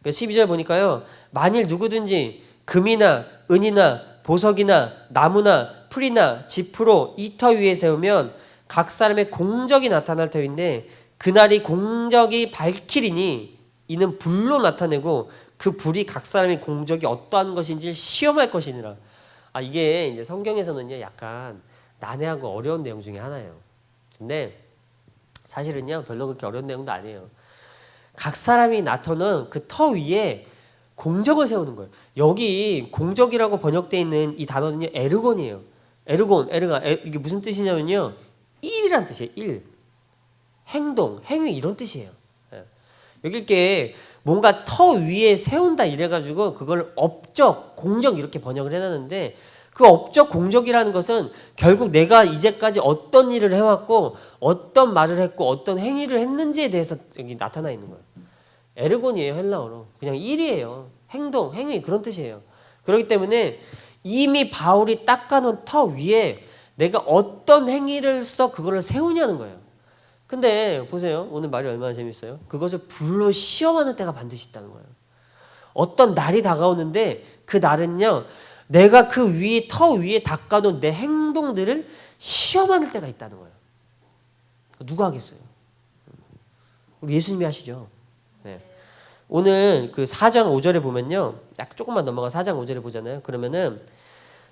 12절 보니까요, 만일 누구든지 금이나 은이나 보석이나 나무나 풀이나 지프로 이 터 위에 세우면 각 사람의 공적이 나타날 터인데 그날이 공적이 밝히리니 이는 불로 나타내고 그 불이 각 사람의 공적이 어떠한 것인지 시험할 것이니라. 이게 이제 성경에서는요, 약간 난해하고 어려운 내용 중에 하나예요. 근데 사실은요, 별로 그렇게 어려운 내용도 아니에요. 각 사람이 나타난 그 터 위에 공적을 세우는 거예요. 여기 공적이라고 번역되어 있는 이 단어는요, 에르곤이에요. 이게 무슨 뜻이냐면요, 일이란 뜻이에요. 일. 행동, 행위 이런 뜻이에요. 여기 이렇게 뭔가 터 위에 세운다 이래가지고 그걸 업적, 공적 이렇게 번역을 해놨는데 그 업적, 공적이라는 것은 결국 내가 이제까지 어떤 일을 해왔고 어떤 말을 했고 어떤 행위를 했는지에 대해서 여기 나타나 있는 거예요. 에르곤이에요, 헬라어로. 그냥 일이에요. 행동, 행위 그런 뜻이에요. 그렇기 때문에 이미 바울이 닦아놓은 터 위에 내가 어떤 행위를 써 그거를 세우냐는 거예요. 근데 보세요. 오늘 말이 얼마나 재밌어요. 그것을 불로 시험하는 때가 반드시 있다는 거예요. 어떤 날이 다가오는데 그 날은요, 내가 그 위에 터 위에 닦아놓은 내 행동들을 시험하는 때가 있다는 거예요. 누가 하겠어요? 우리 예수님이 하시죠. 네. 오늘 그 4장 5절에 보면요, 약 조금만 넘어가 4장 5절에 보잖아요.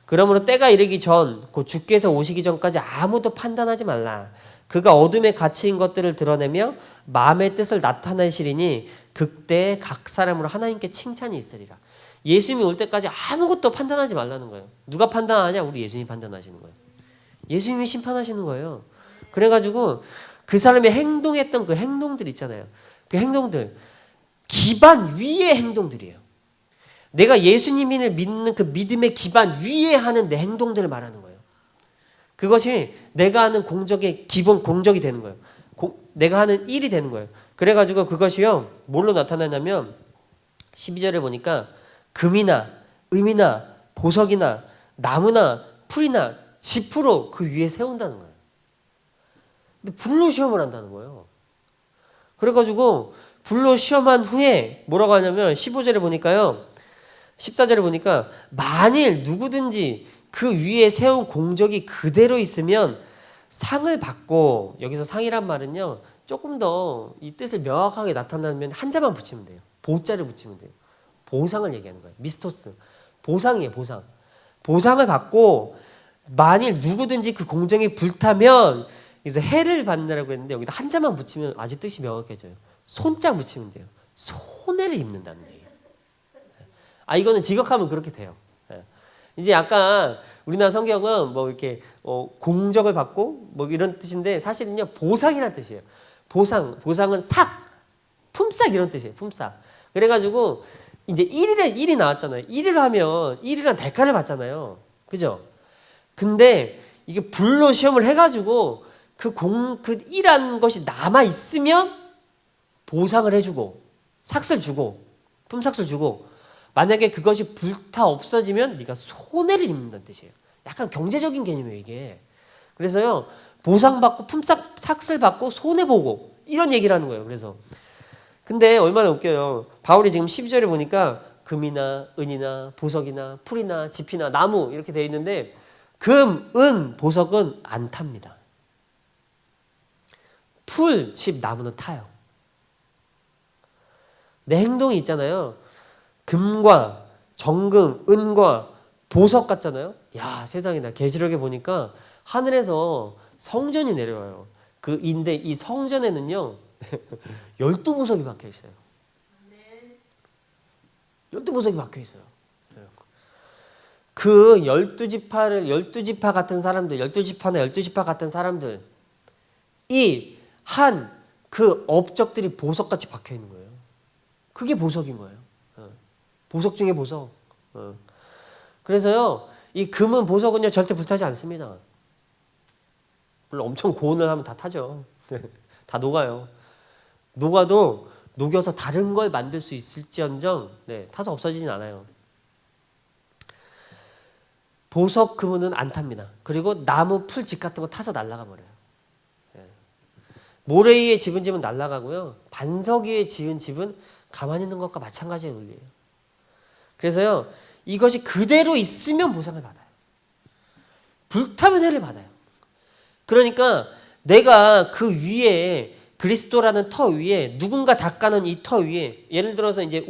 그러므로 때가 이르기 전 곧 주께서 오시기 전까지 아무도 판단하지 말라. 그가 어둠에 갇힌 것들을 드러내며 마음의 뜻을 나타내시리니 그때 각 사람으로 하나님께 칭찬이 있으리라. 예수님이 올 때까지 아무것도 판단하지 말라는 거예요. 누가 판단하냐? 우리 예수님이 판단하시는 거예요. 예수님이 심판하시는 거예요. 그래가지고 그 사람이 행동했던 그 행동들 있잖아요. 그 행동들 기반 위의 행동들이에요. 내가 예수님을 믿는 그 믿음의 기반 위에 하는 내 행동들을 말하는 거예요. 그것이 내가 하는 공적의 기본 공적이 되는 거예요. 내가 하는 일이 되는 거예요. 그래가지고 그것이요, 뭘로 나타나냐면 12절에 보니까 금이나 은이나 보석이나 나무나 풀이나 지프로 그 위에 세운다는 거예요. 근데 불로 시험을 한다는 거예요. 그래가지고 불로 시험한 후에 뭐라고 하냐면 15절에 보니까요, 14절에 보니까 만일 누구든지 그 위에 세운 공적이 그대로 있으면 상을 받고, 여기서 상이란 말은요, 조금 더 이 뜻을 명확하게 나타나면 한자만 붙이면 돼요. 보자를 붙이면 돼요. 보상을 얘기하는 거예요. 미스토스. 보상이에요, 보상. 보상을 받고 만일 누구든지 그 공적이 불타면 그래서 해를 받는다고 했는데 여기다 한자만 붙이면 아주 뜻이 명확해져요. 손자 붙이면 돼요. 손해를 입는다는 얘기예요. 이거는 직역하면 그렇게 돼요. 이제 약간 우리나라 성경은 뭐 이렇게 공적을 받고 뭐 이런 뜻인데 사실은요, 보상이라는 뜻이에요. 보상은 품삯 이런 뜻이에요. 품삯. 그래가지고 이제 일이 나왔잖아요. 일을 하면 일이란 대가를 받잖아요. 그죠? 근데 이게 불로 시험을 해가지고 그 일한 것이 남아 있으면 보상을 해주고 삭슬 주고 품삯을 주고, 만약에 그것이 불타 없어지면 네가 손해를 입는다는 뜻이에요. 약간 경제적인 개념이에요, 이게. 그래서요, 보상받고 품삯 삭슬 받고 손해 보고 이런 얘기를 하는 거예요. 그래서 근데 얼마나 웃겨요. 바울이 지금 12절에 보니까 금이나 은이나 보석이나 풀이나 지피나 나무 이렇게 되어 있는데 금, 은, 보석은 안 탑니다. 풀, 집, 나무는 타요. 내 행동이 있잖아요. 금과 정금, 은과 보석 같잖아요. 야, 세상에나 계시록에 보니까 하늘에서 성전이 내려와요. 근데 이 성전에는요 12보석이 박혀 있어요. 12보석이 박혀 있어요. 그 12지파 같은 사람들, 12지파나 12지파 같은 사람들이 한 그 업적들이 보석같이 박혀 있는 거예요. 그게 보석인 거예요. 보석 중에 보석. 그래서요, 이 금은 보석은요, 절대 불타지 않습니다. 물론 엄청 고온을 하면 다 타죠. 다 녹아요. 녹아도 녹여서 다른 걸 만들 수 있을지언정, 타서 없어지진 않아요. 보석 금은 안 탑니다. 그리고 나무 풀 집 같은 거 타서 날아가 버려요. 모래 위에 집은 집은 날아가고요. 반석 위에 지은 집은 가만히 있는 것과 마찬가지의 논리예요. 그래서요, 이것이 그대로 있으면 보상을 받아요. 불타면 해를 받아요. 그러니까 내가 그 위에 그리스도라는 터 위에 누군가 닦아놓은 이 터 위에 예를 들어서 이제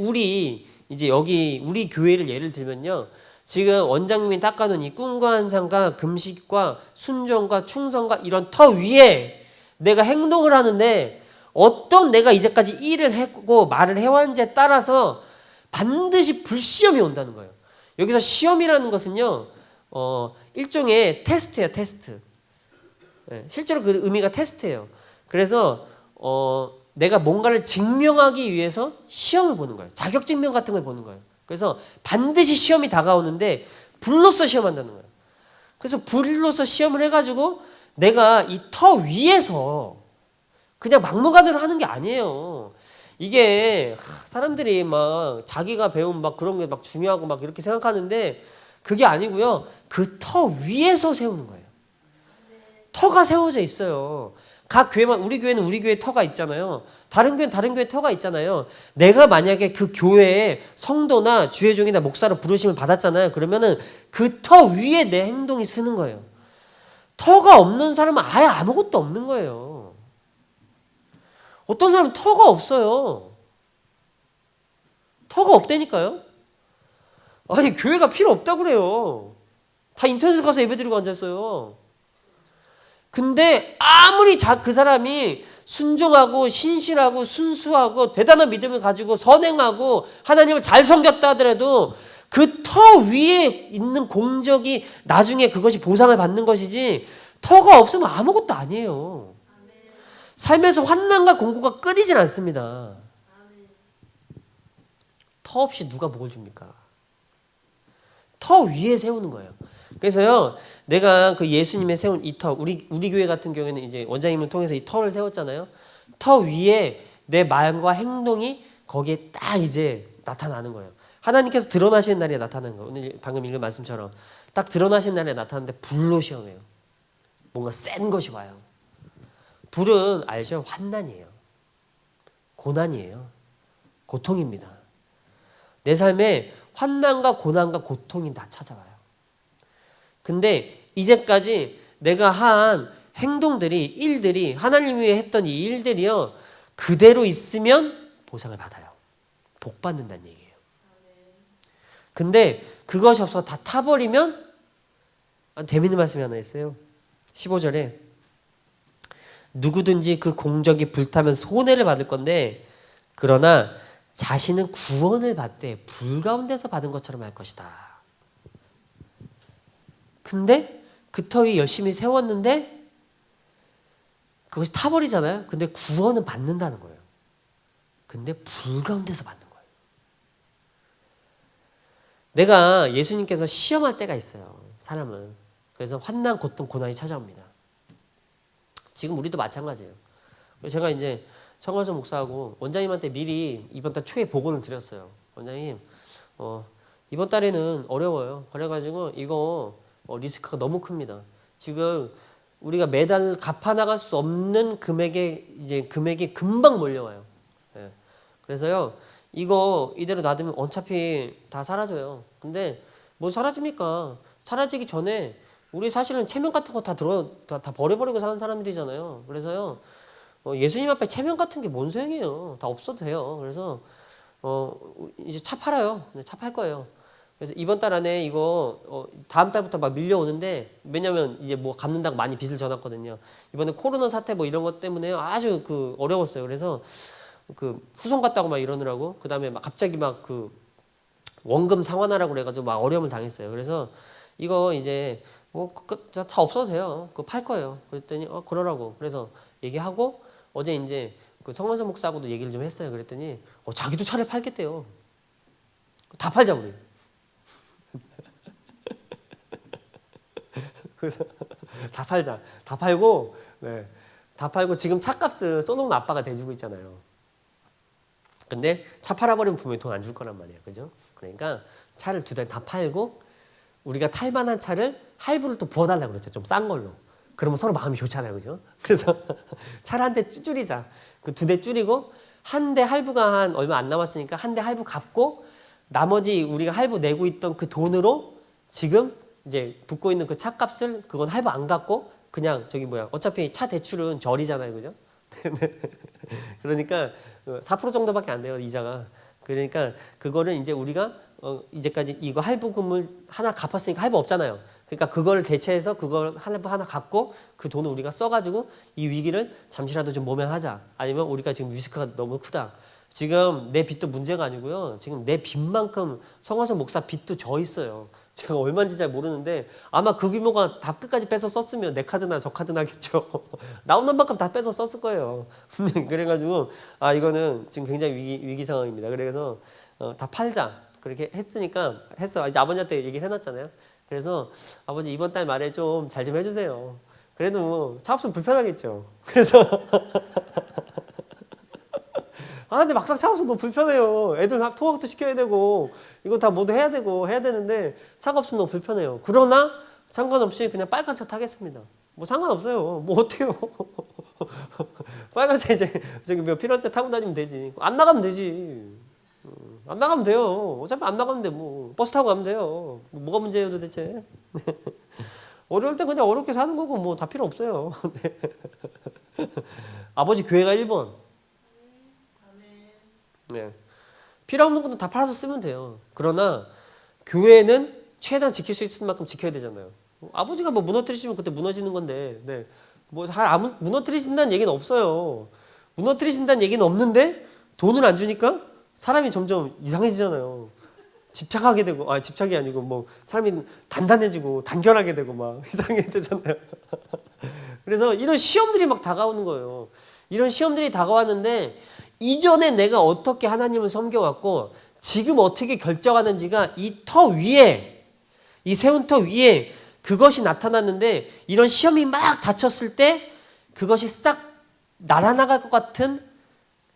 여기 우리 교회를 예를 들면요. 지금 원장님이 닦아놓은 이 꿈과 환상과 금식과 순종과 충성과 이런 터 위에 내가 행동을 하는데 어떤 내가 이제까지 일을 했고 말을 해왔는지에 따라서 반드시 불시험이 온다는 거예요. 여기서 시험이라는 것은요, 일종의 테스트예요, 테스트. 실제로 그 의미가 테스트예요. 그래서 내가 뭔가를 증명하기 위해서 시험을 보는 거예요. 자격 증명 같은 걸 보는 거예요. 그래서 반드시 시험이 다가오는데 불로서 시험한다는 거예요. 그래서 불로서 시험을 해가지고 내가 이 터 위에서 그냥 막무가내로 하는 게 아니에요. 이게 사람들이 막 자기가 배운 막 그런 게 막 중요하고 막 이렇게 생각하는데 그게 아니고요. 그 터 위에서 세우는 거예요. 터가 세워져 있어요. 각 교회만, 우리 교회는 우리 교회 터가 있잖아요. 다른 교회는 다른 교회 터가 있잖아요. 내가 만약에 그 교회의 성도나 주회종이나 목사로 부르심을 받았잖아요. 그러면은 그 터 위에 내 행동이 쓰는 거예요. 터가 없는 사람은 아예 아무것도 없는 거예요. 어떤 사람은 터가 없어요. 터가 없다니까요. 아니 교회가 필요 없다고 그래요. 다 인터넷에 가서 예배드리고 앉았어요. 근데 아무리 그 사람이 순종하고 신실하고 순수하고 대단한 믿음을 가지고 선행하고 하나님을 잘 섬겼다 하더라도 그 터 위에 있는 공적이 나중에 그것이 보상을 받는 것이지 터가 없으면 아무것도 아니에요. 삶에서 환난과 공고가 끊이진 않습니다. 터 없이 누가 복을 줍니까? 터 위에 세우는 거예요. 그래서요, 내가 그 예수님의 세운 이 터, 우리 교회 같은 경우에는 이제 원장님을 통해서 이 터를 세웠잖아요. 터 위에 내 마음과 행동이 거기에 딱 이제 나타나는 거예요. 하나님께서 드러나시는 날에 나타나는 거예요. 오늘 방금 읽은 말씀처럼 딱 드러나시는 날에 나타나는데 불로 시험해요. 뭔가 센 것이 와요. 불은 알죠? 환난이에요. 고난이에요. 고통입니다. 내 삶에 환난과 고난과 고통이 다 찾아와요. 근데 이제까지 내가 한 행동들이, 일들이, 하나님 위해 했던 이 일들이요, 그대로 있으면 보상을 받아요. 복 받는다는 얘기예요. 근데 그것이 없어서 다 타버리면, 재밌는 말씀이 하나 있어요. 15절에 누구든지 그 공적이 불타면 손해를 받을 건데 그러나 자신은 구원을 받되 불 가운데서 받은 것처럼 할 것이다. 근데 그 터 위 열심히 세웠는데 그것이 타버리잖아요. 근데 구원은 받는다는 거예요. 근데 불 가운데서 받는 거예요. 내가 예수님께서 시험할 때가 있어요. 사람을. 그래서 환난, 고통, 고난이 찾아옵니다. 지금 우리도 마찬가지예요. 제가 이제 청월선 목사하고 원장님한테 미리 이번 달 초에 보고를 드렸어요. 원장님, 이번 달에는 어려워요. 그래가지고 이거 리스크가 너무 큽니다. 지금 우리가 매달 갚아 나갈 수 없는 금액이 금방 몰려와요. 예. 그래서요, 이거 이대로 놔두면 어차피 다 사라져요. 근데 뭐 사라집니까? 사라지기 전에 우리 사실은 체면 같은 거 다 버려버리고 사는 사람들이잖아요. 그래서요, 예수님 앞에 체면 같은 게 뭔 소용이에요. 다 없어도 돼요. 그래서 이제 차 팔아요. 차 팔 거예요. 그래서 이번 달 안에 이거 다음 달부터 막 밀려오는데, 왜냐면 이제 뭐 갚는다고 많이 빚을 져놨거든요. 이번에 코로나 사태 뭐 이런 것 때문에 아주 어려웠어요. 그래서 후송 갔다고 막 이러느라고, 그 다음에 막 갑자기 막 원금 상환하라고 그래가지고 막 어려움을 당했어요. 그래서 이거 이제 뭐 다 없어도 돼요. 그거 팔 거예요. 그랬더니 그러라고. 그래서 얘기하고 어제 이제 그 성원선 목사하고도 얘기를 좀 했어요. 그랬더니 자기도 차를 팔겠대요. 다 팔자고 그래요. 그래서 다 팔자. 다 팔고, 네. 다 팔고 지금 차값을 써놓은 아빠가 대주고 있잖아요. 근데 차 팔아버리면 분명히 돈 안 줄 거란 말이에요. 그죠? 그러니까 차를 두 대 다 팔고 우리가 탈 만한 차를 할부를 또 부어달라고 그랬죠. 좀 싼 걸로. 그러면 서로 마음이 좋잖아요. 그죠? 그래서 차를 한 대 줄이자. 그 두 대 줄이고 한 대 할부가 한 얼마 안 남았으니까 한 대 할부 갚고 나머지 우리가 할부 내고 있던 그 돈으로 지금 이제 붙고 있는 그 차값을 그건 할부 안 갚고 그냥 어차피 차 대출은 절이잖아요. 그죠? 그러니까 4% 정도밖에 안 돼요. 이자가. 그러니까 그거를 이제 우리가 이제까지 이거 할부금을 하나 갚았으니까 할부 없잖아요. 그러니까 그걸 대체해서 그걸 할부 하나 갚고 그 돈을 우리가 써가지고 이 위기를 잠시라도 좀 모면하자. 아니면 우리가 지금 리스크가 너무 크다. 지금 내 빚도 문제가 아니고요. 지금 내 빚만큼 성화선 목사 빚도 져 있어요. 제가 얼마인지 잘 모르는데 아마 그 규모가 다 끝까지 빼서 썼으면 내 카드나 저 카드나겠죠. 나오는 만큼 다 빼서 썼을 거예요. 그래가지고 이거는 지금 굉장히 위기 상황입니다. 그래서 다 팔자 그렇게 했으니까 했어. 이제 아버지한테 얘기를 해놨잖아요. 그래서 아버지 이번 달 말에 좀 잘 좀 해주세요. 그래도 차 없으면 불편하겠죠. 그래서 근데 막상 차 없으면 너무 불편해요. 애들 통학도 시켜야 되고 이거 다 모두 해야 되고 해야 되는데 차가 없으면 너무 불편해요. 그러나 상관없이 그냥 빨간 차 타겠습니다. 뭐 상관없어요. 뭐 어때요? 빨간 차 이제 필요할 때 타고 다니면 되지. 안 나가면 되지. 안 나가면 돼요. 어차피 안 나가는데 뭐 버스 타고 가면 돼요. 뭐가 문제예요 도대체? 어려울 때 그냥 어렵게 사는 거고 뭐 다 필요 없어요. 아버지 교회가 1번. 네. 필요 없는 것도 다 팔아서 쓰면 돼요. 그러나 교회는 최대한 지킬 수 있을 만큼 지켜야 되잖아요. 아버지가 뭐 무너뜨리시면 그때 무너지는 건데, 네. 무너뜨리신다는 얘기는 없어요. 무너뜨리신다는 얘기는 없는데 돈을 안 주니까 사람이 점점 이상해지잖아요. 집착하게 되고, 집착이 아니고 뭐 사람이 단단해지고 단결하게 되고 막 이상해지잖아요. 그래서 이런 시험들이 막 다가오는 거예요. 이런 시험들이 다가왔는데 이전에 내가 어떻게 하나님을 섬겨왔고 지금 어떻게 결정하는지가 이 터 위에, 이 세운 터 위에 그것이 나타났는데 이런 시험이 막 닥쳤을 때 그것이 싹 날아나갈 것 같은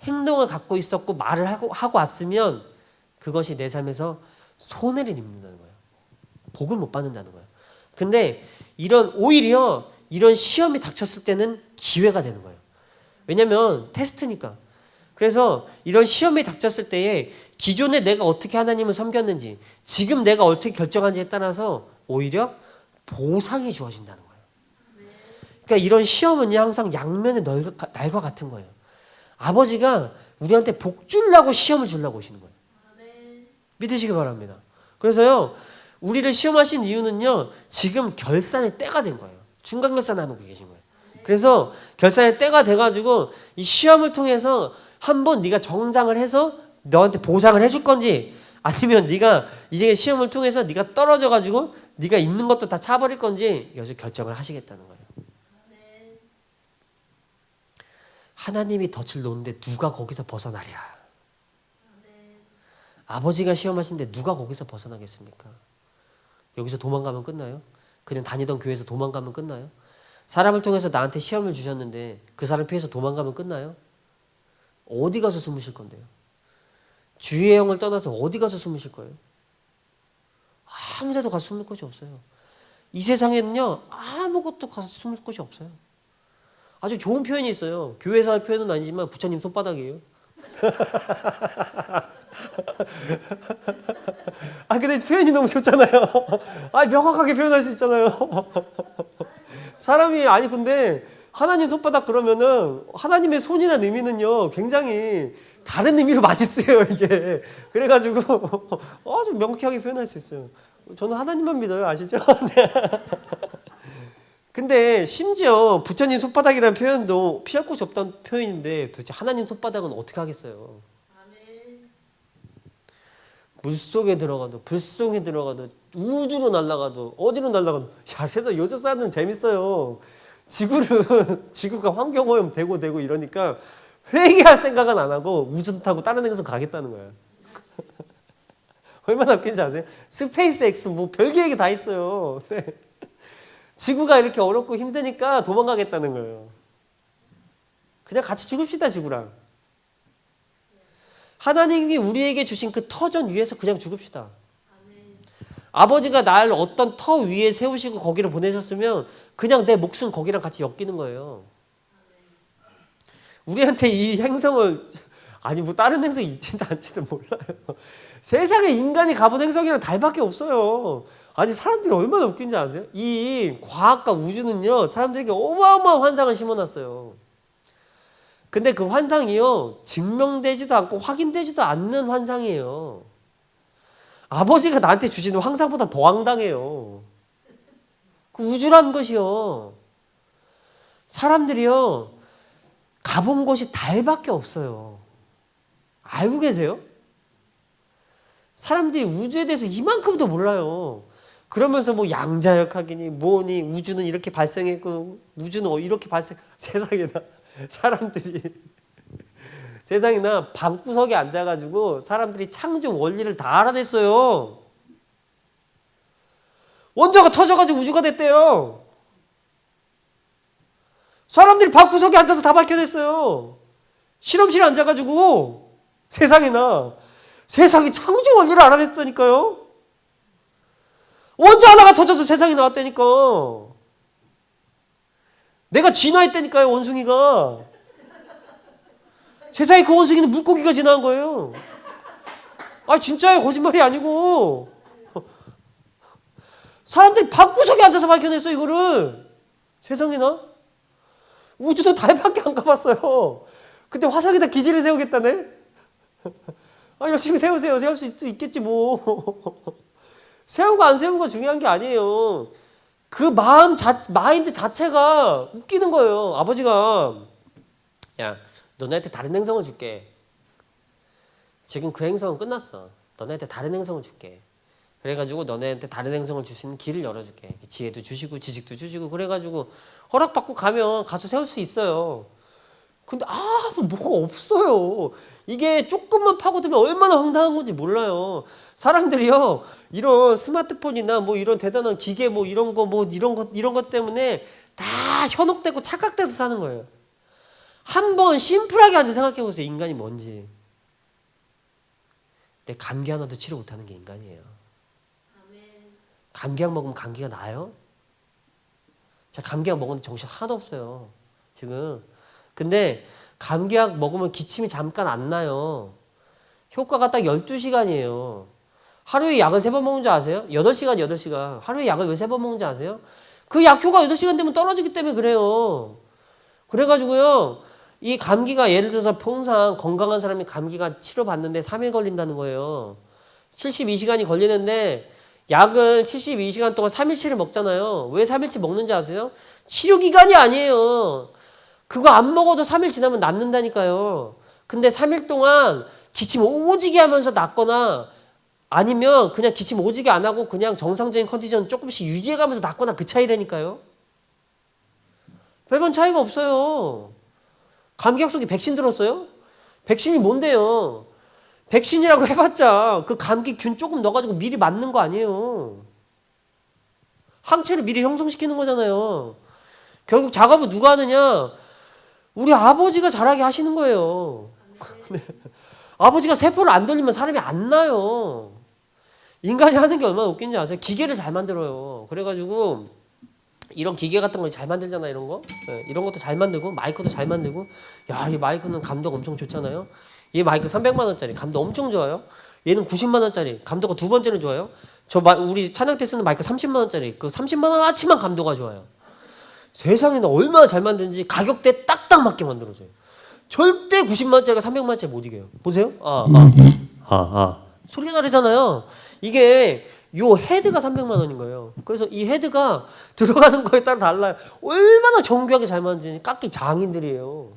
행동을 갖고 있었고 말을 하고 왔으면 그것이 내 삶에서 손해를 입는다는 거예요. 복을 못 받는다는 거예요. 근데 오히려 이런 시험이 닥쳤을 때는 기회가 되는 거예요. 왜냐면 테스트니까. 그래서 이런 시험이 닥쳤을 때에 기존에 내가 어떻게 하나님을 섬겼는지 지금 내가 어떻게 결정한지에 따라서 오히려 보상이 주어진다는 거예요. 그러니까 이런 시험은 항상 양면의 날과 같은 거예요. 아버지가 우리한테 복 주려고 시험을 주려고 오시는 거예요. 믿으시기 바랍니다. 그래서요, 우리를 시험하신 이유는요, 지금 결산의 때가 된 거예요. 중간결산 하고 계신 거예요. 그래서 결산의 때가 돼가지고 이 시험을 통해서 한번 네가 정장을 해서 너한테 보상을 해줄 건지 아니면 네가 이제 시험을 통해서 네가 떨어져가지고 네가 있는 것도 다 차버릴 건지 여기서 결정을 하시겠다는 거예요. 하나님이 덫을 놓는데 누가 거기서 벗어나랴. 아버지가 시험하시는데 누가 거기서 벗어나겠습니까? 여기서 도망가면 끝나요? 그냥 다니던 교회에서 도망가면 끝나요? 사람을 통해서 나한테 시험을 주셨는데 그 사람 피해서 도망가면 끝나요? 어디 가서 숨으실 건데요? 주의 영을 떠나서 어디 가서 숨으실 거예요? 아무 데도 가서 숨을 곳이 없어요. 이 세상에는요, 아무것도 가서 숨을 곳이 없어요. 아주 좋은 표현이 있어요. 교회에서 할 표현은 아니지만 부처님 손바닥이에요. 근데 표현이 너무 좋잖아요. 명확하게 표현할 수 있잖아요. 사람이, 근데 하나님 손바닥 그러면은 하나님의 손이라는 의미는요, 굉장히 다른 의미로 많이 쓰여요, 이게. 그래가지고, 좀 명쾌하게 표현할 수 있어요. 저는 하나님만 믿어요, 아시죠? 네. 근데 심지어 부처님 손바닥이라는 표현도 피할 곳이 없다는 표현인데 도대체 하나님 손바닥은 어떻게 하겠어요? 물속에 들어가도 불속에 들어가도 우주로 날아가도 어디로 날아가도 야 세상 요즘 사람들은 재밌어요. 지구가 환경오염 되고 이러니까 회개할 생각은 안 하고 우주 타고 다른 데서 가겠다는 거야. 얼마나 웃긴지 아세요? 스페이스 X 뭐 별개 얘기 다 있어요. 네. 지구가 이렇게 어렵고 힘드니까 도망가겠다는 거예요. 그냥 같이 죽읍시다 지구랑. 하나님이 우리에게 주신 그 터전 위에서 그냥 죽읍시다. 아버지가 날 어떤 터 위에 세우시고 거기를 보내셨으면 그냥 내 목숨 거기랑 같이 엮이는 거예요. 우리한테 이 행성을 아니 뭐 다른 행성이 있지도 않지도 몰라요. 세상에 인간이 가본 행성이랑 달밖에 없어요. 아니 사람들이 얼마나 웃긴지 아세요? 이 과학과 우주는요 사람들에게 어마어마한 환상을 심어놨어요. 근데 그 환상이요 증명되지도 않고 확인되지도 않는 환상이에요. 아버지가 나한테 주시는 환상보다 더 황당해요. 그 우주라는 것이요 사람들이요 가본 곳이 달밖에 없어요. 알고 계세요? 사람들이 우주에 대해서 이만큼도 몰라요. 그러면서 뭐 양자역학이니 뭐니 우주는 이렇게 발생했고 우주는 이렇게 세상에나 사람들이 세상에나 방구석에 앉아가지고 사람들이 창조 원리를 다 알아냈어요. 원자가 터져가지고 우주가 됐대요. 사람들이 방구석에 앉아서 다 밝혀냈어요. 실험실에 앉아가지고 세상에나 세상이 창조 원리를 알아냈다니까요. 원자 하나가 터져서 세상이 나왔다니까. 내가 진화했다니까요 원숭이가. 세상에 그 원숭이는 물고기가 진화한 거예요. 아 진짜예요 거짓말이 아니고. 사람들이 방구석에 앉아서 밝혀냈어 이거를. 세상에나 우주도 달밖에 안 가봤어요. 근데 화성에다 기지를 세우겠다네. 아 열심히 세우세요. 세울 수 있겠지 뭐. 세우고 안 세우고가 중요한 게 아니에요. 그 마인드 자체가 웃기는 거예요. 아버지가 야 너네한테 다른 행성을 줄게. 지금 그 행성은 끝났어. 너네한테 다른 행성을 줄게. 그래가지고 너네한테 다른 행성을 줄 수 있는 길을 열어줄게. 지혜도 주시고 지식도 주시고 그래가지고 허락받고 가면 가서 세울 수 있어요. 근데 뭐가 없어요. 이게 조금만 파고들면 얼마나 황당한 건지 몰라요. 사람들이요 이런 스마트폰이나 뭐 이런 대단한 기계 뭐 이런 것 때문에 다 현혹되고 착각돼서 사는 거예요. 한번 심플하게 앉아 생각해 보세요. 인간이 뭔지. 내 감기 하나도 치료 못하는 게 인간이에요. 감기약 먹으면 감기가 나요? 제가 감기약 먹었는데 정신 하나도 없어요. 지금. 근데 감기약 먹으면 기침이 잠깐 안 나요. 효과가 딱 12시간이에요. 하루에 약을 3번 먹는 줄 아세요? 8시간, 8시간. 하루에 약을 왜 3번 먹는지 아세요? 그 약효가 8시간 되면 떨어지기 때문에 그래요. 그래가지고요. 이 감기가 예를 들어서 평상 건강한 사람이 감기가 치료받는데 3일 걸린다는 거예요. 72시간이 걸리는데 약은 72시간 동안 3일치를 먹잖아요. 왜 3일치 먹는지 아세요? 치료기간이 아니에요. 그거 안 먹어도 3일 지나면 낫는다니까요. 근데 3일 동안 기침 오지게 하면서 낫거나 아니면 그냥 기침 오지게 안 하고 그냥 정상적인 컨디션 조금씩 유지해가면서 낫거나 그 차이라니까요. 별반 차이가 없어요. 감기약 속에 백신 들었어요? 백신이 뭔데요? 백신이라고 해봤자 그 감기균 조금 넣어가지고 미리 맞는 거 아니에요. 항체를 미리 형성시키는 거잖아요. 결국 작업을 누가 하느냐? 우리 아버지가 잘하게 하시는 거예요. 네. 아버지가 세포를 안 돌리면 사람이 안 나요. 인간이 하는 게 얼마나 웃긴지 아세요? 기계를 잘 만들어요. 그래가지고 이런 기계 같은 걸 잘 만들잖아 이런 거. 네, 이런 것도 잘 만들고 마이크도 잘 만들고. 야, 이 마이크는 감도가 엄청 좋잖아요. 얘 마이크 300만 원짜리 감도 엄청 좋아요. 얘는 90만 원짜리 감도가 두 번째는 좋아요. 우리 찬양 때 쓰는 마이크 30만 원짜리 그 30만 원어치만 감도가 좋아요. 세상에는 얼마나 잘 만드는지 가격대에 딱딱 맞게 만들어줘요. 절대 90만 원짜리가 300만 원짜리 못 이겨요. 보세요. 소리가 다르잖아요. 이게 요 헤드가 300만 원인 거예요. 그래서 이 헤드가 들어가는 거에 따라 달라요. 얼마나 정교하게 잘 만드는지 깎기 장인들이에요.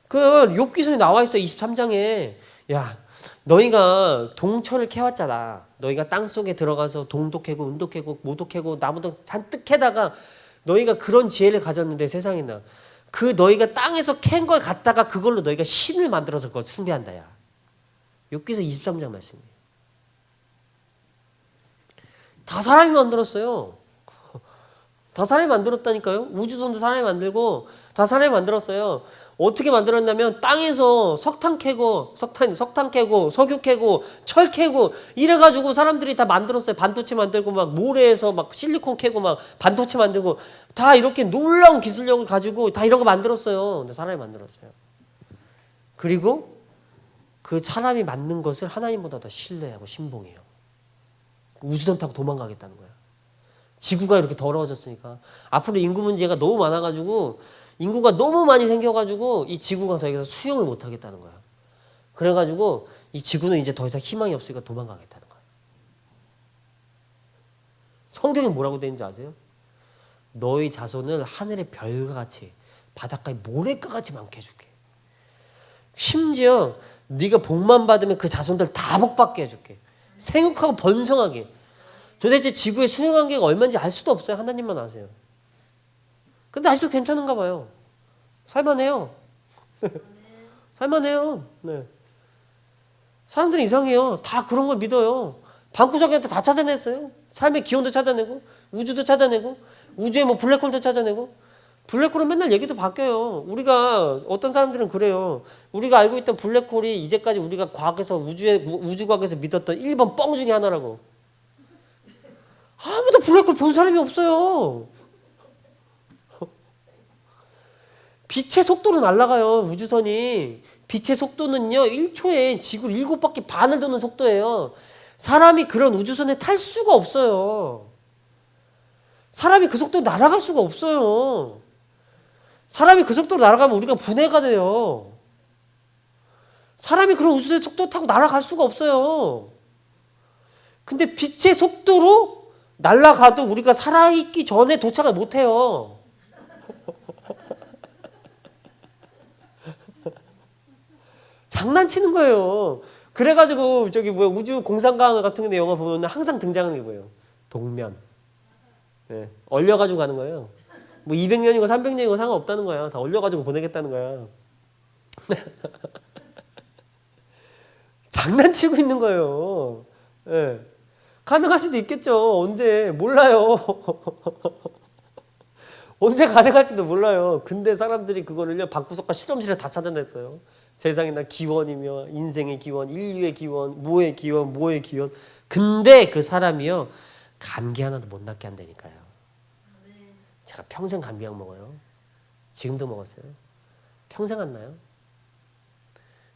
그 욥기서에 나와 있어. 23장에. 야, 너희가 동철을 캐왔잖아. 너희가 땅속에 들어가서 동도 캐고 은도 캐고 모도 캐고 나무도 잔뜩 캐다가 너희가 그런 지혜를 가졌는데 세상에나 그 너희가 땅에서 캔 걸 갖다가 그걸로 너희가 신을 만들어서 그걸 숭배한다. 야. 욥기서 23장 말씀이에요. 다 사람이 만들었어요. 다 사람이 만들었다니까요. 우주선도 사람이 만들고 다 사람이 만들었어요. 어떻게 만들었냐면 땅에서 석탄 캐고 석유 캐고 철 캐고 이래가지고 사람들이 다 만들었어요. 반도체 만들고 막 모래에서 막 실리콘 캐고 막 반도체 만들고 다 이렇게 놀라운 기술력을 가지고 다 이런 거 만들었어요. 근데 사람이 만들었어요. 그리고 그 사람이 만든 것을 하나님보다 더 신뢰하고 신봉해요. 우주선 타고 도망가겠다는 거야. 지구가 이렇게 더러워졌으니까 앞으로 인구 문제가 너무 많아가지고 인구가 너무 많이 생겨가지고 이 지구가 더 이상 수용을 못하겠다는 거야. 그래가지고 이 지구는 이제 더 이상 희망이 없으니까 도망가겠다는 거야. 성경에 뭐라고 되어 있는지 아세요? 너희 자손을 하늘의 별과 같이 바닷가의 모래과 같이 많게 해줄게. 심지어 네가 복만 받으면 그 자손들 다 복받게 해줄게. 생육하고 번성하게. 도대체 지구의 수용 한계가 얼마인지 알 수도 없어요. 하나님만 아세요. 근데 아직도 괜찮은가 봐요. 살만해요. 살만해요. 네. 사람들이 이상해요. 다 그런 걸 믿어요. 방구석한테 다 찾아냈어요. 삶의 기원도 찾아내고 우주도 찾아내고 우주에 뭐 블랙홀도 찾아내고 블랙홀은 맨날 얘기도 바뀌어요. 우리가 어떤 사람들은 그래요. 우리가 알고 있던 블랙홀이 이제까지 우리가 과학에서 우주과학에서 믿었던 1번 뻥 중에 하나라고. 아무도 블랙홀 본 사람이 없어요. 빛의 속도로 날아가요. 우주선이. 빛의 속도는요 1초에 지구 7바퀴 반을 도는 속도예요. 사람이 그런 우주선에 탈 수가 없어요. 사람이 그 속도로 날아갈 수가 없어요. 사람이 그 속도로 날아가면 우리가 분해가 돼요. 사람이 그런 우주선의 속도 타고 날아갈 수가 없어요. 근데 빛의 속도로 날아가도 우리가 살아있기 전에 도착을 못해요. 장난치는 거예요. 그래가지고 저기 뭐야 우주 공상과학 같은 데 영화 보면 항상 등장하는 게 뭐예요? 동면. 네. 얼려가지고 가는 거예요. 뭐 200년이고 300년이고 상관없다는 거야. 다 얼려가지고 보내겠다는 거야. 장난치고 있는 거예요. 네. 가능할 수도 있겠죠. 언제 몰라요. 언제 가능할지도 몰라요. 근데 사람들이 그거를요 방구석과 실험실에 다 찾아냈어요. 세상이나 기원이며 인생의 기원, 인류의 기원, 뭐의 기원, 뭐의 기원. 근데 그 사람이요 감기 하나도 못 낫게 한다니까요. 제가 평생 감기약 먹어요. 지금도 먹었어요. 평생 안 나요.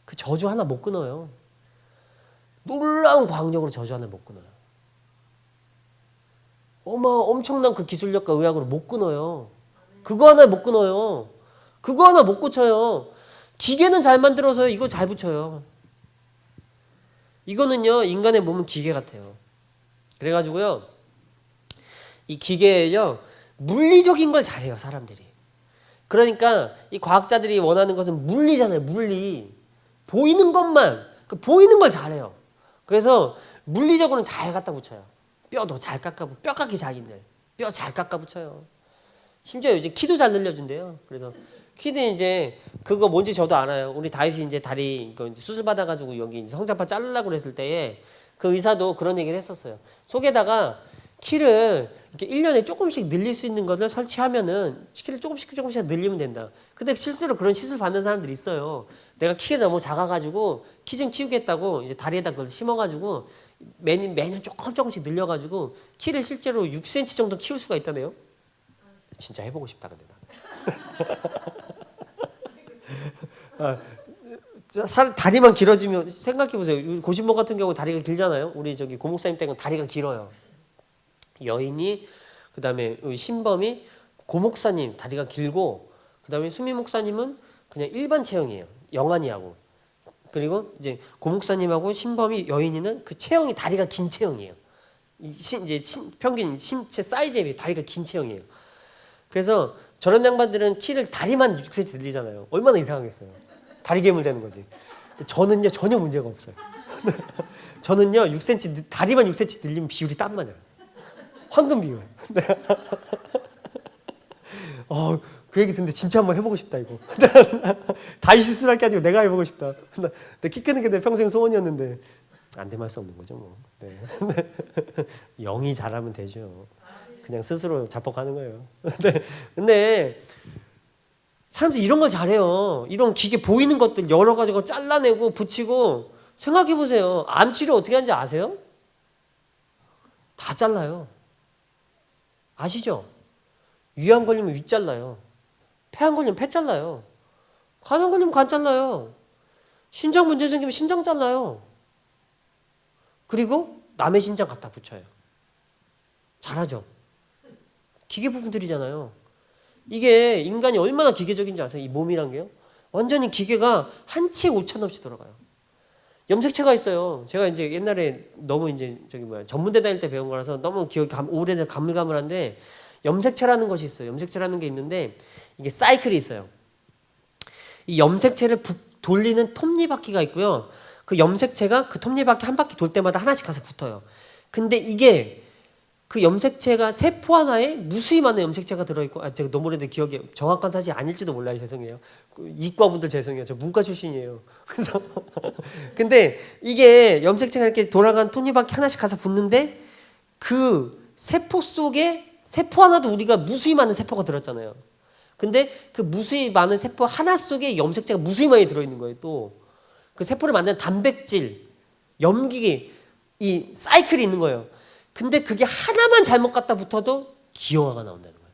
그 저주 하나 못 끊어요. 놀라운 과학력으로 저주 하나 못 끊어요. 엄청난 그 기술력과 의학으로 못 끊어요. 그거 하나 못 끊어요. 그거 하나 못 고쳐요. 기계는 잘 만들어서요. 이거 잘 붙여요. 이거는요 인간의 몸은 기계 같아요. 그래가지고요 이 기계에요 물리적인 걸 잘해요 사람들이. 그러니까 이 과학자들이 원하는 것은 물리잖아요. 물리. 보이는 것만 그 보이는 걸 잘해요. 그래서 물리적으로는 잘 갖다 붙여요. 뼈도 잘 깎아붙여. 뼈 깎기 자기들 뼈 잘 깎아붙여요. 심지어 이제 키도 잘 늘려준대요. 그래서 키는 이제 그거 뭔지 저도 알아요. 우리 다윗이 이제 다리 수술 받아가지고 여기 성장판 자르려고 그랬을 때에 그 의사도 그런 얘기를 했었어요. 속에다가 키를 이렇게 1년에 조금씩 늘릴 수 있는 거를 설치하면은 키를 조금씩 늘리면 된다. 근데 실제로 그런 시술 받는 사람들이 있어요. 내가 키가 너무 작아가지고 키 좀 키우겠다고 이제 다리에다 그걸 심어가지고 매년 조금씩 늘려가지고 키를 실제로 6cm 정도 키울 수가 있다네요. 진짜 해보고 싶다 근데 나는. 다리만 길어지면 생각해보세요. 고신봉 같은 경우 다리가 길잖아요. 우리 저기 고목사님 댁은 다리가 길어요. 여인이 그다음에 신범이 고목사님 다리가 길고 그다음에 수미 목사님은 그냥 일반 체형이에요. 영안이하고. 그리고 이제 고목사님하고 신범이 여인이는 그 체형이 다리가 긴 체형이에요. 이제 평균 신체 사이즈에 비해 다리가 긴 체형이에요. 그래서 저런 양반들은 키를 다리만 6cm 늘리잖아요. 얼마나 이상하겠어요. 다리괴물 되는 거지. 저는요 전혀 문제가 없어요. 저는요 6cm 다리만 6cm 늘리면 비율이 딱 맞아요. 황금 비율. 네. 그 얘기 듣는데 진짜 한번 해보고 싶다 이거. 다이 실수할 게 아니고 내가 해보고 싶다. 내 키 크는 게 내 평생 소원이었는데 안 되면 할 수 없는 거죠 뭐. 네. 영이 잘하면 되죠. 그냥 스스로 자뻑하는 거예요. 근데 사람들이 이런 걸 잘해요. 이런 기계 보이는 것들 여러 가지 거 잘라내고 붙이고. 생각해 보세요. 암 치료 어떻게 하는지 아세요? 다 잘라요. 아시죠? 위암 걸리면 위 잘라요. 폐암 걸리면 폐 잘라요. 간암 걸리면 간 잘라요. 신장 문제 생기면 신장 잘라요. 그리고 남의 신장 갖다 붙여요. 잘하죠? 기계 부분들이잖아요. 이게 인간이 얼마나 기계적인지 아세요? 이 몸이란 게요. 완전히 기계가 한 치의 오차 없이 돌아가요. 염색체가 있어요. 제가 이제 옛날에 너무 이제 전문대 다닐 때 배운 거라서 너무 기억이 오래돼서 가물가물한데 염색체라는 것이 있어요. 염색체라는 게 있는데 이게 사이클이 있어요. 이 염색체를 돌리는 톱니바퀴가 있고요. 그 염색체가 그 톱니바퀴 한 바퀴 돌 때마다 하나씩 가서 붙어요. 근데 이게 그 염색체가 세포 하나에 무수히 많은 염색체가 들어있고, 제가 너무 오래된 기억이 정확한 사실이 아닐지도 몰라요. 죄송해요. 이과분들 죄송해요. 저 문과 출신이에요. 그래서 근데 이게 염색체가 이렇게 돌아간 톱니바퀴 하나씩 가서 붙는데 그 세포 속에 세포 하나도 우리가 무수히 많은 세포가 들었잖아요. 근데 그 무수히 많은 세포 하나 속에 염색체가 무수히 많이 들어있는 거예요. 또 그 세포를 만드는 단백질, 염기기, 이 사이클이 있는 거예요. 근데 그게 하나만 잘못 갖다 붙어도 기형아가 나온다는 거예요.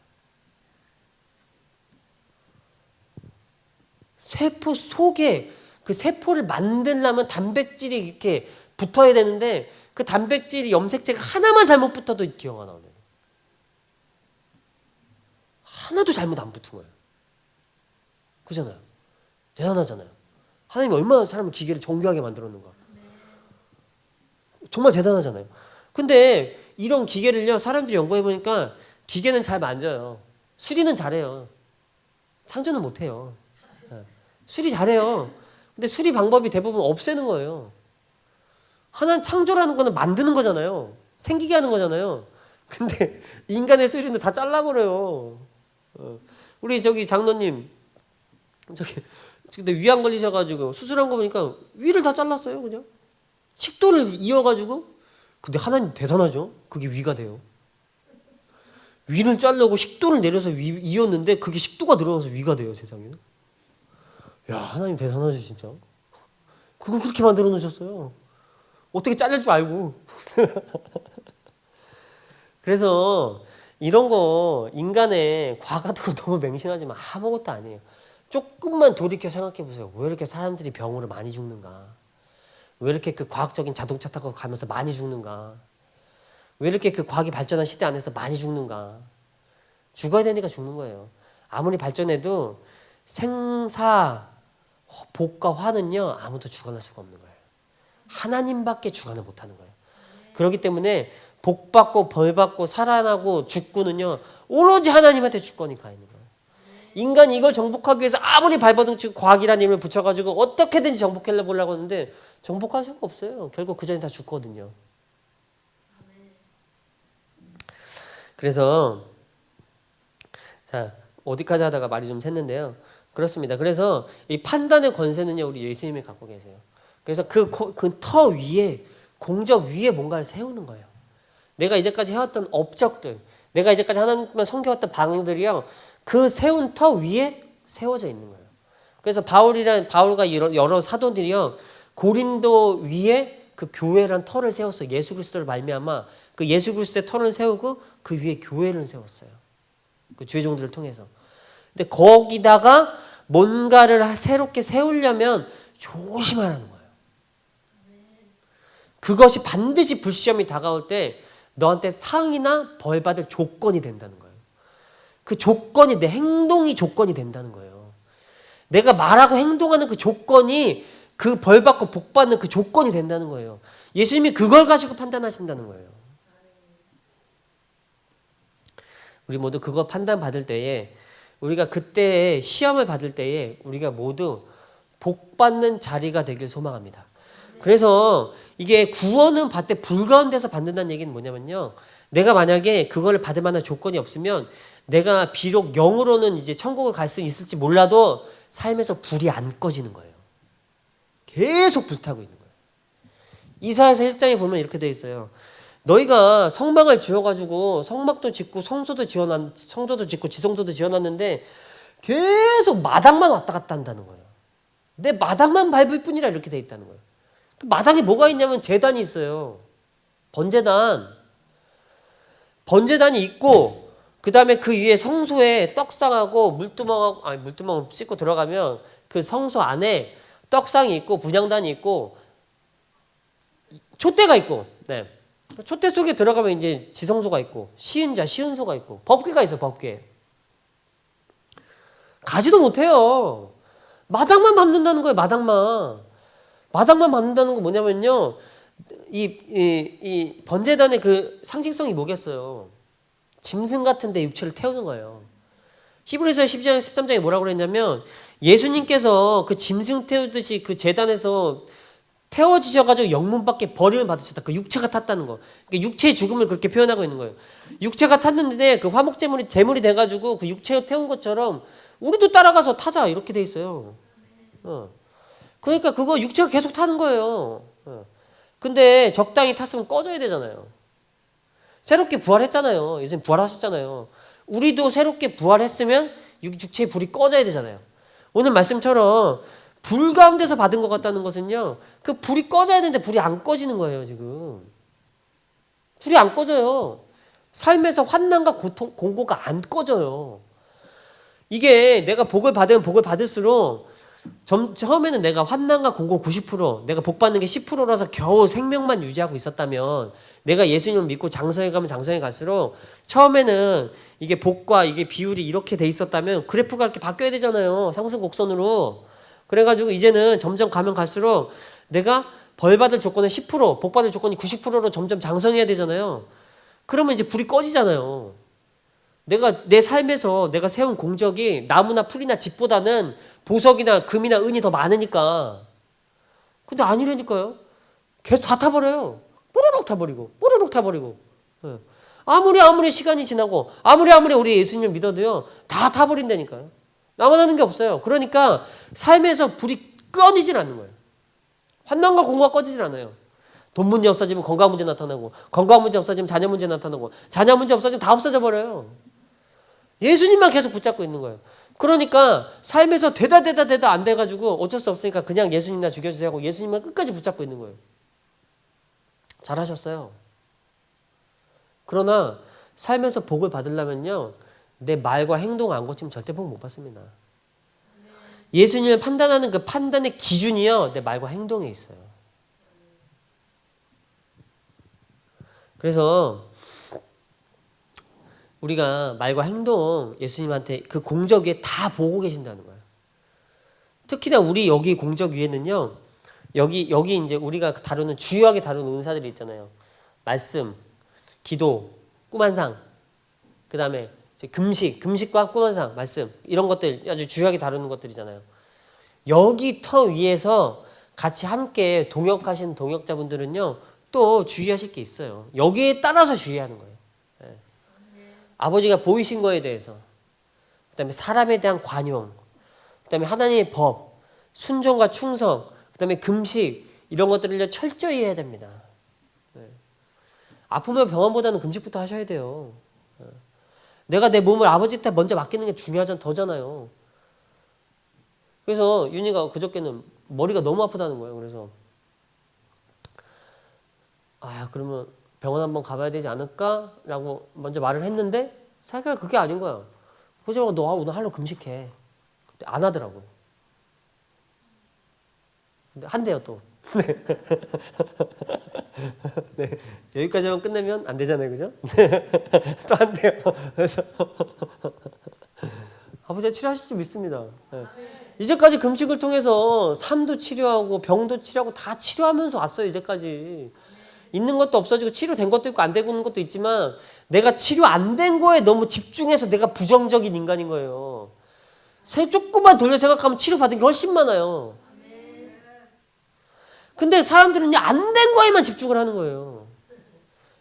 세포 속에 그 세포를 만들려면 단백질이 이렇게 붙어야 되는데 그 단백질이 염색체가 하나만 잘못 붙어도 기형아가 나온다는 거예요. 하나도 잘못 안 붙은 거예요. 그잖아요. 대단하잖아요. 하나님이 얼마나 사람을 기계를 정교하게 만들었는가. 정말 대단하잖아요. 근데 이런 기계를요, 사람들이 연구해보니까 기계는 잘 만져요. 수리는 잘해요. 창조는 못해요. 수리 잘해요. 근데 수리 방법이 대부분 없애는 거예요. 하나는 창조라는 거는 만드는 거잖아요. 생기게 하는 거잖아요. 근데 인간의 수리는 다 잘라버려요. 우리 저기 장로님, 근데 위암 걸리셔가지고 수술한 거 보니까 위를 다 잘랐어요, 그냥. 식도를 이어가지고. 근데 하나님 대단하죠? 그게 위가 돼요. 위를 자르고 식도를 내려서 이었는데 그게 식도가 들어가서 위가 돼요, 세상에. 야, 하나님 대단하죠, 진짜. 그걸 그렇게 만들어 놓으셨어요. 어떻게 잘릴 줄 알고. 그래서 이런 거 인간의 과학 같은 거 너무 맹신하지만 아무것도 아니에요. 조금만 돌이켜 생각해 보세요. 왜 이렇게 사람들이 병으로 많이 죽는가? 왜 이렇게 그 과학적인 자동차 타고 가면서 많이 죽는가? 왜 이렇게 그 과학이 발전한 시대 안에서 많이 죽는가? 죽어야 되니까 죽는 거예요. 아무리 발전해도 생사, 복과 화는요, 아무도 주관할 수가 없는 거예요. 하나님밖에 주관을 못하는 거예요. 그렇기 때문에 복받고 벌받고 살아나고 죽고는요, 오로지 하나님한테 주권이 가 있는 거예요. 인간이 이걸 정복하기 위해서 아무리 발버둥치고 과학이라는 이름을 붙여가지고 어떻게든지 정복해 보려고 하는데 정복할 수가 없어요. 결국 그 전에 다 죽거든요. 그래서 자, 어디까지 하다가 말이 좀 샜는데요. 그렇습니다. 그래서 이 판단의 권세는요, 우리 예수님이 갖고 계세요. 그래서 그 터 위에, 공적 위에 뭔가를 세우는 거예요. 내가 이제까지 해왔던 업적들, 내가 이제까지 하나님만 섬겨왔던 방향들이요, 그 세운 터 위에 세워져 있는 거예요. 그래서 바울과 여러 사도들이요, 고린도 위에 그 교회란 터를 세웠어요. 예수 그리스도를 말미암아 그 예수 그리스도의 터를 세우고 그 위에 교회를 세웠어요. 그 주의 종들을 통해서. 근데 거기다가 뭔가를 새롭게 세우려면 조심하라는 거예요. 그것이 반드시 불시험이 다가올 때 너한테 상이나 벌받을 조건이 된다는 거예요. 그 조건이 내 행동이 조건이 된다는 거예요. 내가 말하고 행동하는 그 조건이 그 벌받고 복받는 그 조건이 된다는 거예요. 예수님이 그걸 가지고 판단하신다는 거예요. 우리 모두 그거 판단받을 때에, 우리가 그때 시험을 받을 때에 우리가 모두 복 받는 자리가 되길 소망합니다. 그래서 이게 구원은 받되 불가운데서 받는다는 얘기는 뭐냐면요. 내가 만약에 그걸 받을 만한 조건이 없으면 내가 비록 영으로는 이제 천국을 갈 수 있을지 몰라도 삶에서 불이 안 꺼지는 거예요. 계속 불타고 있는 거예요. 이사야서 1장에 보면 이렇게 돼 있어요. 너희가 성막을 지어가지고 성막도 짓고 성소도 짓고 지성소도 지어놨는데 계속 마당만 왔다 갔다 한다는 거예요. 내 마당만 밟을 뿐이라 이렇게 돼 있다는 거예요. 그 마당에 뭐가 있냐면 제단이 있어요. 번제단이 있고 그 다음에 그 위에 성소에 떡상하고 물두멍 씻고 들어가면 그 성소 안에 떡상이 있고 분향단이 있고 촛대가 있고, 네. 촛대 속에 들어가면 이제 지성소가 있고 시은소가 있고 법궤가 있어. 법궤 가지도 못해요. 마당만 밟는다는 거예요. 마당만 밟는다는 거 뭐냐면요, 이 번제단의 그 상징성이 뭐겠어요? 짐승 같은데 육체를 태우는 거예요. 히브리서 12장 13장에 뭐라고 그랬냐면 예수님께서 그 짐승 태우듯이 그 제단에서 태워지셔가지고 영문밖에 버림을 받으셨다. 그 육체가 탔다는 거. 그러니까 육체의 죽음을 그렇게 표현하고 있는 거예요. 육체가 탔는데 그 화목제물이 제물이 돼가지고 그 육체を태운 것처럼 우리도 따라가서 타자 이렇게 돼 있어요. 그러니까 그거 육체가 계속 타는 거예요. 근데 적당히 탔으면 꺼져야 되잖아요. 새롭게 부활했잖아요. 예수님 부활하셨잖아요. 우리도 새롭게 부활했으면 육체의 불이 꺼져야 되잖아요. 오늘 말씀처럼 불 가운데서 받은 것 같다는 것은요, 그 불이 꺼져야 되는데 불이 안 꺼지는 거예요. 지금 불이 안 꺼져요. 삶에서 환난과 고통, 공고가 안 꺼져요. 이게 내가 복을 받으면 복을 받을수록 처음에는 내가 환난과 공고 90%, 내가 복 받는 게 10%라서 겨우 생명만 유지하고 있었다면, 내가 예수님을 믿고 장성해 가면 장성해 갈수록 처음에는 이게 복과 이게 비율이 이렇게 돼 있었다면 그래프가 이렇게 바뀌어야 되잖아요. 상승 곡선으로. 그래가지고 이제는 점점 가면 갈수록 내가 벌 받을 조건은 10%, 복 받을 조건이 90%로 점점 장성해야 되잖아요. 그러면 이제 불이 꺼지잖아요. 내가 내 삶에서 내가 세운 공적이 나무나 풀이나 집보다는 보석이나 금이나 은이 더 많으니까. 근데 아니라니까요. 계속 다 타버려요. 뽀로록 타버리고. 아무리 시간이 지나고 아무리 우리 예수님 믿어도요, 다 타버린다니까요. 남아나는 게 없어요. 그러니까 삶에서 불이 꺼지질 않는 거예요. 환난과 공고가 꺼지질 않아요. 돈 문제 없어지면 건강 문제 나타나고, 건강 문제 없어지면 자녀 문제 나타나고, 자녀 문제 없어지면 다 없어져 버려요. 예수님만 계속 붙잡고 있는 거예요. 그러니까 삶에서 되다 안 돼가지고 어쩔 수 없으니까 그냥 예수님이나 죽여주세요 하고 예수님만 끝까지 붙잡고 있는 거예요. 잘하셨어요. 그러나 삶에서 복을 받으려면요, 내 말과 행동 안 고치면 절대 복 못 받습니다. 예수님을 판단하는 그 판단의 기준이요, 내 말과 행동에 있어요. 그래서 우리가 말과 행동, 예수님한테 그 공적 위에 다 보고 계신다는 거예요. 특히나 우리 여기 공적 위에는요, 여기 이제 우리가 주요하게 다루는 은사들이 있잖아요. 말씀, 기도, 꿈환상, 그 다음에 금식과 꿈환상, 말씀, 이런 것들 아주 주요하게 다루는 것들이잖아요. 여기 터 위에서 같이 함께 동역하시는 동역자분들은요, 또 주의하실 게 있어요. 여기에 따라서 주의하는 거예요. 아버지가 보이신 거에 대해서, 그 다음에 사람에 대한 관용, 그 다음에 하나님의 법, 순종과 충성, 그 다음에 금식, 이런 것들을 철저히 해야 됩니다. 아프면 병원보다는 금식부터 하셔야 돼요. 내가 내 몸을 아버지한테 먼저 맡기는 게 더잖아요. 그래서 윤희가 그저께는 머리가 너무 아프다는 거예요. 그래서 그러면 병원 한번 가봐야 되지 않을까? 라고 먼저 말을 했는데 사실 그게 아닌 거야. 보자마자 너 오늘 하루 금식해. 근데 안 하더라고. 근데 한대요 또. 네. 여기까지만 끝내면 안 되잖아요. 그죠? 또 한대요. 그래서 아버지가 치료하실 줄 믿습니다. 네. 이제까지 금식을 통해서 삶도 치료하고 병도 치료하고 다 치료하면서 왔어요. 이제까지. 있는 것도 없어지고 치료된 것도 있고 안 되고 있는 것도 있지만 내가 치료 안 된 거에 너무 집중해서 내가 부정적인 인간인 거예요. 조금만 돌려 생각하면 치료받은 게 훨씬 많아요. 근데 사람들은 안 된 거에만 집중을 하는 거예요.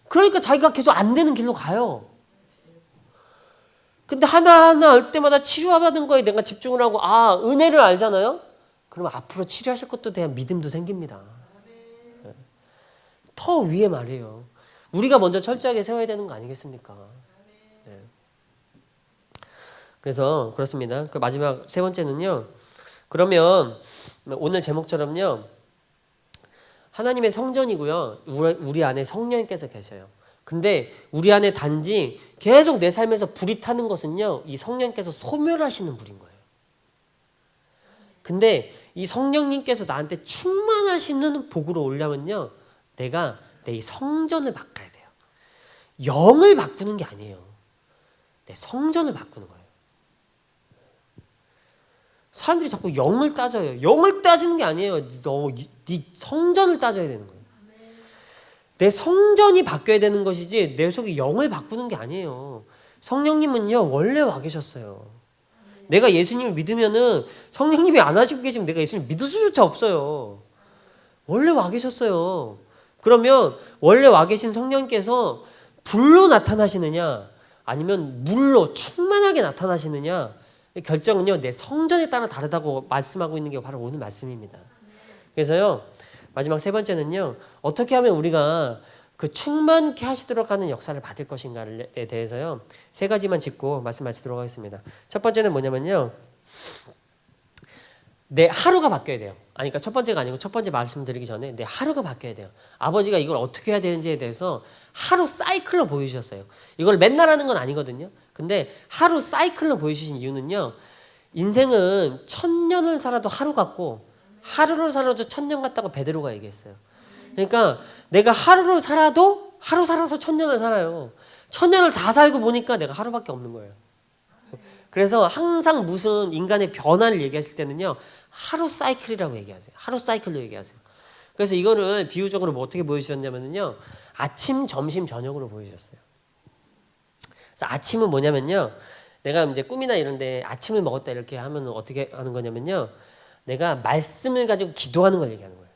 그러니까 자기가 계속 안 되는 길로 가요. 근데 하나하나 할 때마다 치료받은 거에 내가 집중을 하고 은혜를 알잖아요. 그럼 앞으로 치료하실 것도 대한 믿음도 생깁니다. 더 위에 말이에요. 우리가 먼저 철저하게 세워야 되는 거 아니겠습니까? 네. 그래서 그렇습니다. 그 마지막 세 번째는요. 그러면 오늘 제목처럼요. 하나님의 성전이고요. 우리 안에 성령님께서 계셔요. 근데 우리 안에 단지 계속 내 삶에서 불이 타는 것은요. 이 성령님께서 소멸하시는 불인 거예요. 근데 이 성령님께서 나한테 충만하시는 복으로 오려면요. 내가 내 성전을 바꿔야 돼요. 영을 바꾸는 게 아니에요. 내 성전을 바꾸는 거예요. 사람들이 자꾸 영을 따져요. 영을 따지는 게 아니에요. 네 성전을 따져야 되는 거예요. 내 성전이 바뀌어야 되는 것이지 내 속에 영을 바꾸는 게 아니에요. 성령님은요 원래 와 계셨어요. 내가 예수님을 믿으면은 성령님이 안 하시고 계시면 내가 예수님 믿을 수조차 없어요. 원래 와 계셨어요. 그러면 원래 와 계신 성령께서 불로 나타나시느냐 아니면 물로 충만하게 나타나시느냐 결정은요 내 성전에 따라 다르다고 말씀하고 있는 게 바로 오늘 말씀입니다. 그래서요 마지막 세 번째는요 어떻게 하면 우리가 그 충만케 하시도록 하는 역사를 받을 것인가에 대해서요 세 가지만 짚고 말씀 마치도록 하겠습니다. 첫 번째는 뭐냐면요 내 하루가 바뀌어야 돼요. 그러니까 첫 번째가 아니고 첫 번째 말씀드리기 전에 내 하루가 바뀌어야 돼요. 아버지가 이걸 어떻게 해야 되는지에 대해서 하루 사이클로 보여주셨어요. 이걸 맨날 하는 건 아니거든요. 근데 하루 사이클로 보여주신 이유는요. 인생은 1000년을 살아도 하루 같고 하루를 살아도 1000년 같다고 베드로가 얘기했어요. 그러니까 내가 하루를 살아도 하루 살아서 1000년을 살아요. 1000년을 다 살고 보니까 내가 하루밖에 없는 거예요. 그래서 항상 무슨 인간의 변화를 얘기하실 때는요. 하루 사이클이라고 얘기하세요. 하루 사이클로 얘기하세요. 그래서 이거를 비유적으로 뭐 어떻게 보여주셨냐면요. 아침, 점심, 저녁으로 보여주셨어요. 그래서 아침은 뭐냐면요. 내가 이제 꿈이나 이런데 아침을 먹었다 이렇게 하면 어떻게 하는 거냐면요. 내가 말씀을 가지고 기도하는 걸 얘기하는 거예요.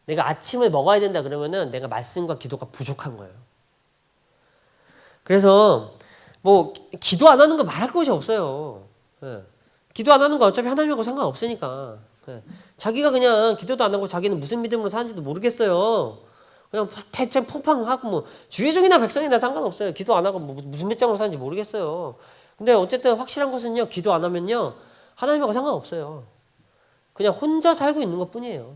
내가 아침을 먹어야 된다 그러면은 내가 말씀과 기도가 부족한 거예요. 그래서 뭐 기도 안 하는 거 말할 것이 없어요. 예. 기도 안 하는 거 어차피 하나님하고 상관없으니까. 예. 자기가 그냥 기도도 안 하고 자기는 무슨 믿음으로 사는지도 모르겠어요. 그냥 패창 펑팡하고 뭐 주의종이나 백성이나 상관없어요. 기도 안 하고 뭐 무슨 배짱으로 사는지 모르겠어요. 근데 어쨌든 확실한 것은요. 기도 안 하면요. 하나님하고 상관없어요. 그냥 혼자 살고 있는 것뿐이에요.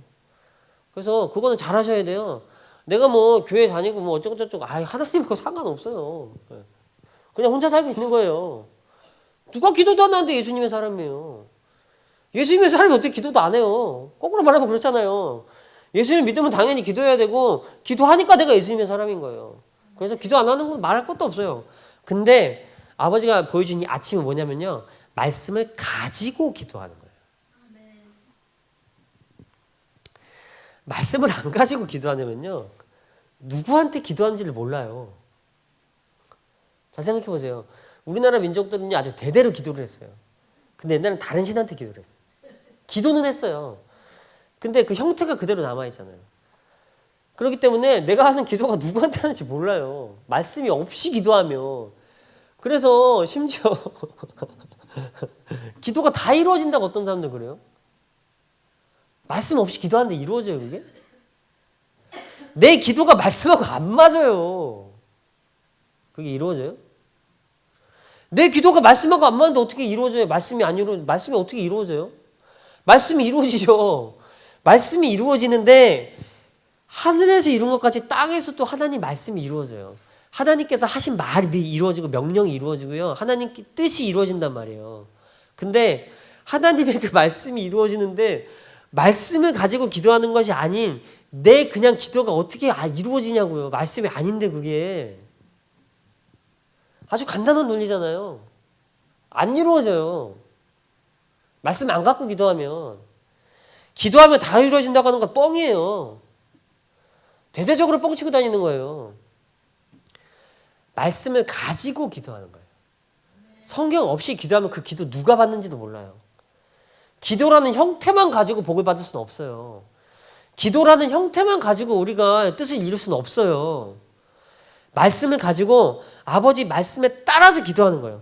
그래서 그거는 잘 하셔야 돼요. 내가 뭐 교회 다니고 뭐 어쩌고저쩌고 하나님하고 상관없어요. 예. 그냥 혼자 살고 있는 거예요. 누가 기도도 안 하는데 예수님의 사람이에요. 예수님의 사람이 어떻게 기도도 안 해요. 거꾸로 말하면 그렇잖아요. 예수님 믿으면 당연히 기도해야 되고 기도하니까 내가 예수님의 사람인 거예요. 그래서 기도 안 하는 건 말할 것도 없어요. 근데 아버지가 보여준 이 아침은 뭐냐면요. 말씀을 가지고 기도하는 거예요. 말씀을 안 가지고 기도하냐면요. 누구한테 기도하는지를 몰라요. 잘 생각해 보세요. 우리나라 민족들은요 아주 대대로 기도를 했어요. 근데 옛날에는 다른 신한테 기도를 했어요. 기도는 했어요. 근데 그 형태가 그대로 남아있잖아요. 그렇기 때문에 내가 하는 기도가 누구한테 하는지 몰라요. 말씀이 없이 기도하면. 그래서 심지어 기도가 다 이루어진다고 어떤 사람들 그래요? 말씀 없이 기도하는데 이루어져요 그게? 내 기도가 말씀하고 안 맞아요. 그게 이루어져요? 내 기도가 말씀하고 안 맞는데 어떻게 이루어져요? 말씀이 어떻게 이루어져요? 말씀이 이루어지죠. 말씀이 이루어지는데 하늘에서 이룬 것까지 땅에서 또 하나님 말씀이 이루어져요. 하나님께서 하신 말이 이루어지고 명령이 이루어지고요. 하나님 뜻이 이루어진단 말이에요. 근데 하나님의 그 말씀이 이루어지는데 말씀을 가지고 기도하는 것이 아닌 내 그냥 기도가 어떻게 이루어지냐고요. 말씀이 아닌데 그게. 아주 간단한 논리잖아요. 안 이루어져요. 말씀 안 갖고 기도하면. 기도하면 다 이루어진다고 하는 건 뻥이에요. 대대적으로 뻥치고 다니는 거예요. 말씀을 가지고 기도하는 거예요. 성경 없이 기도하면 그 기도 누가 받는지도 몰라요. 기도라는 형태만 가지고 복을 받을 수는 없어요. 기도라는 형태만 가지고 우리가 뜻을 이룰 수는 없어요. 말씀을 가지고 아버지 말씀에 따라서 기도하는 거예요.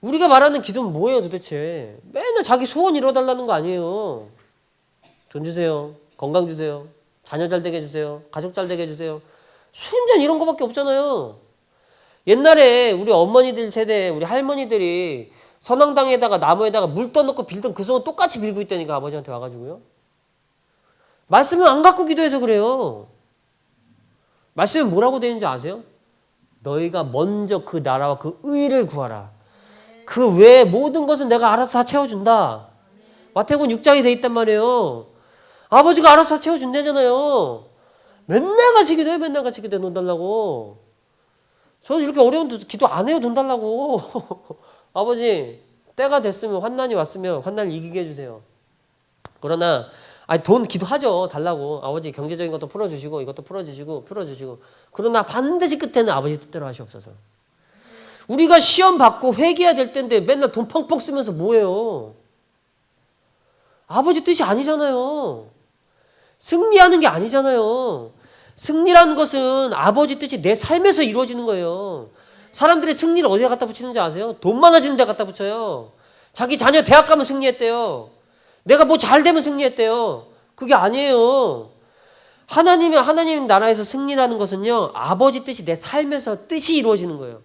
우리가 말하는 기도는 뭐예요 도대체? 맨날 자기 소원 이뤄달라는 거 아니에요. 돈 주세요. 건강 주세요. 자녀 잘 되게 해주세요. 가족 잘 되게 해주세요. 순전 이런 거밖에 없잖아요. 옛날에 우리 어머니들 세대, 우리 할머니들이 선앙당에다가 나무에다가 물 떠놓고 빌던 그 소원 똑같이 빌고 있다니까 아버지한테 와가지고요. 말씀을 안 갖고 기도해서 그래요. 말씀은 뭐라고 되어 있는지 아세요? 너희가 먼저 그 나라와 그 의를 구하라. 그 외에 모든 것은 내가 알아서 다 채워준다. 마태복음 6장에 돼 있단 말이에요. 아버지가 알아서 다 채워준다잖아요. 맨날 같이 기도해. 맨날 같이 기도해. 돈 달라고. 저는 이렇게 어려운 기도 안 해요. 돈 달라고. 아버지 때가 됐으면 환난이 왔으면 환난을 이기게 해주세요. 그러나 돈 기도하죠. 달라고. 아버지 경제적인 것도 풀어주시고 이것도 풀어주시고 그러나 반드시 끝에는 아버지 뜻대로 하시옵소서. 우리가 시험 받고 회개해야 될 때인데 맨날 돈 펑펑 쓰면서 뭐해요? 아버지 뜻이 아니잖아요. 승리하는 게 아니잖아요. 승리라는 것은 아버지 뜻이 내 삶에서 이루어지는 거예요. 사람들이 승리를 어디에 갖다 붙이는지 아세요? 돈 많아지는 데 갖다 붙여요. 자기 자녀 대학 가면 승리했대요. 내가 뭐 잘 되면 승리했대요. 그게 아니에요. 하나님 나라에서 승리라는 것은요, 아버지 뜻이 내 삶에서 뜻이 이루어지는 거예요.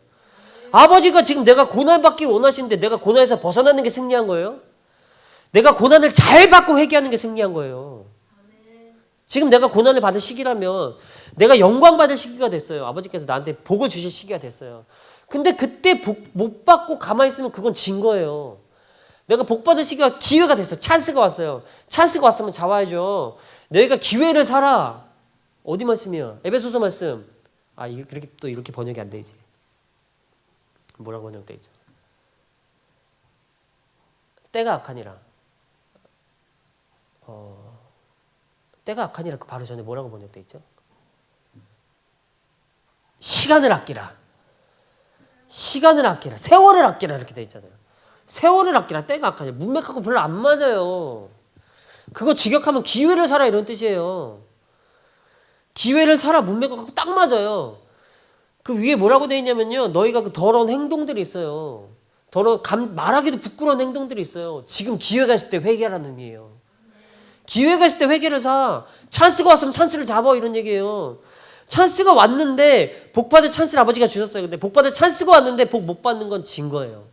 아버지가 지금 내가 고난받길 원하시는데 내가 고난에서 벗어나는 게 승리한 거예요? 내가 고난을 잘 받고 회개하는 게 승리한 거예요. 지금 내가 고난을 받을 시기라면 내가 영광 받을 시기가 됐어요. 아버지께서 나한테 복을 주실 시기가 됐어요. 근데 그때 복 못 받고 가만히 있으면 그건 진 거예요. 내가 복 받을 시기가 기회가 됐어. 찬스가 왔어요. 찬스가 왔으면 잡아야죠. 너희가 기회를 사라. 어디 말씀이야? 에베소서 말씀. 이렇게 또 이렇게 번역이 안 되지. 뭐라고 번역돼 있죠? 때가 악하니라. 때가 악하니라 그 바로 전에 뭐라고 번역돼 있죠? 시간을 아끼라. 시간을 아끼라. 세월을 아끼라 이렇게 돼 있잖아요. 세월을 아끼라. 때가 악하니라. 문맥하고 별로 안 맞아요. 그거 직역하면 기회를 사라 이런 뜻이에요. 기회를 사라 문맥하고 딱 맞아요. 그 위에 뭐라고 돼 있냐면요. 너희가 그 더러운 행동들이 있어요. 말하기도 부끄러운 행동들이 있어요. 지금 기회가 있을 때 회개하라는 의미예요. 기회가 있을 때 회개를 사. 찬스가 왔으면 찬스를 잡아 이런 얘기예요. 찬스가 왔는데 복 받을 찬스를 아버지가 주셨어요. 근데 복 받을 찬스가 왔는데 복 못 받는 건 진 거예요.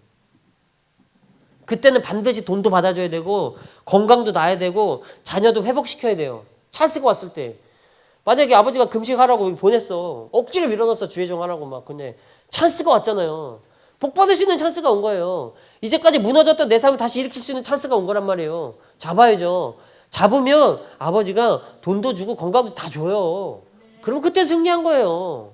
그때는 반드시 돈도 받아줘야 되고 건강도 나야 되고 자녀도 회복시켜야 돼요. 찬스가 왔을 때. 만약에 아버지가 금식하라고 보냈어. 억지로 밀어넣어서 주의종 하라고 막. 근데 찬스가 왔잖아요. 복 받을 수 있는 찬스가 온 거예요. 이제까지 무너졌던 내 삶을 다시 일으킬 수 있는 찬스가 온 거란 말이에요. 잡아야죠. 잡으면 아버지가 돈도 주고 건강도 다 줘요. 그럼 그때 승리한 거예요.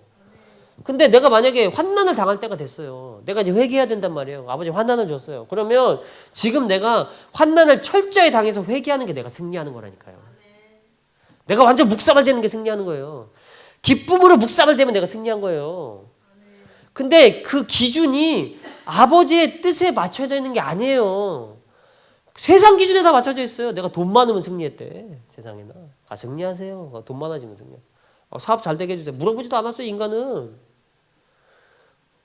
근데 내가 만약에 환난을 당할 때가 됐어요. 내가 이제 회개해야 된단 말이에요. 아버지 환난을 줬어요. 그러면 지금 내가 환난을 철저히 당해서 회개하는 게 내가 승리하는 거라니까요. 내가 완전 묵사발되는 게 승리하는 거예요. 기쁨으로 묵사발되면 내가 승리한 거예요. 근데 그 기준이 아버지의 뜻에 맞춰져 있는 게 아니에요. 세상 기준에 다 맞춰져 있어요. 내가 돈 많으면 승리했대. 세상에나. 승리하세요. 돈 많아지면 승리. 사업 잘 되게 해주세요. 물어보지도 않았어요. 인간은.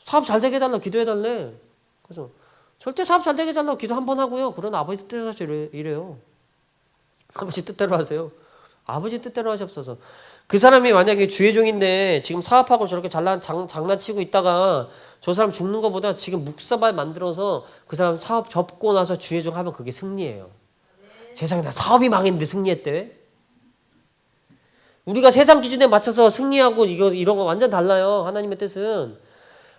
사업 잘 되게 해달라고 기도해달래. 그래서 절대 사업 잘 되게 해달라고 기도 한 번 하고요. 그러나 아버지 뜻대로 하셔 이래요. 아버지 뜻대로 하세요. 아버지 뜻대로 하시옵소서. 그 사람이 만약에 주의 종인데 지금 사업하고 저렇게 장난치고 있다가 저 사람 죽는 것보다 지금 묵사발 만들어서 그 사람 사업 접고 나서 주의 종 하면 그게 승리예요. 세상에 나 사업이 망했는데 승리했대. 우리가 세상 기준에 맞춰서 승리하고 이런 거 완전 달라요. 하나님의 뜻은.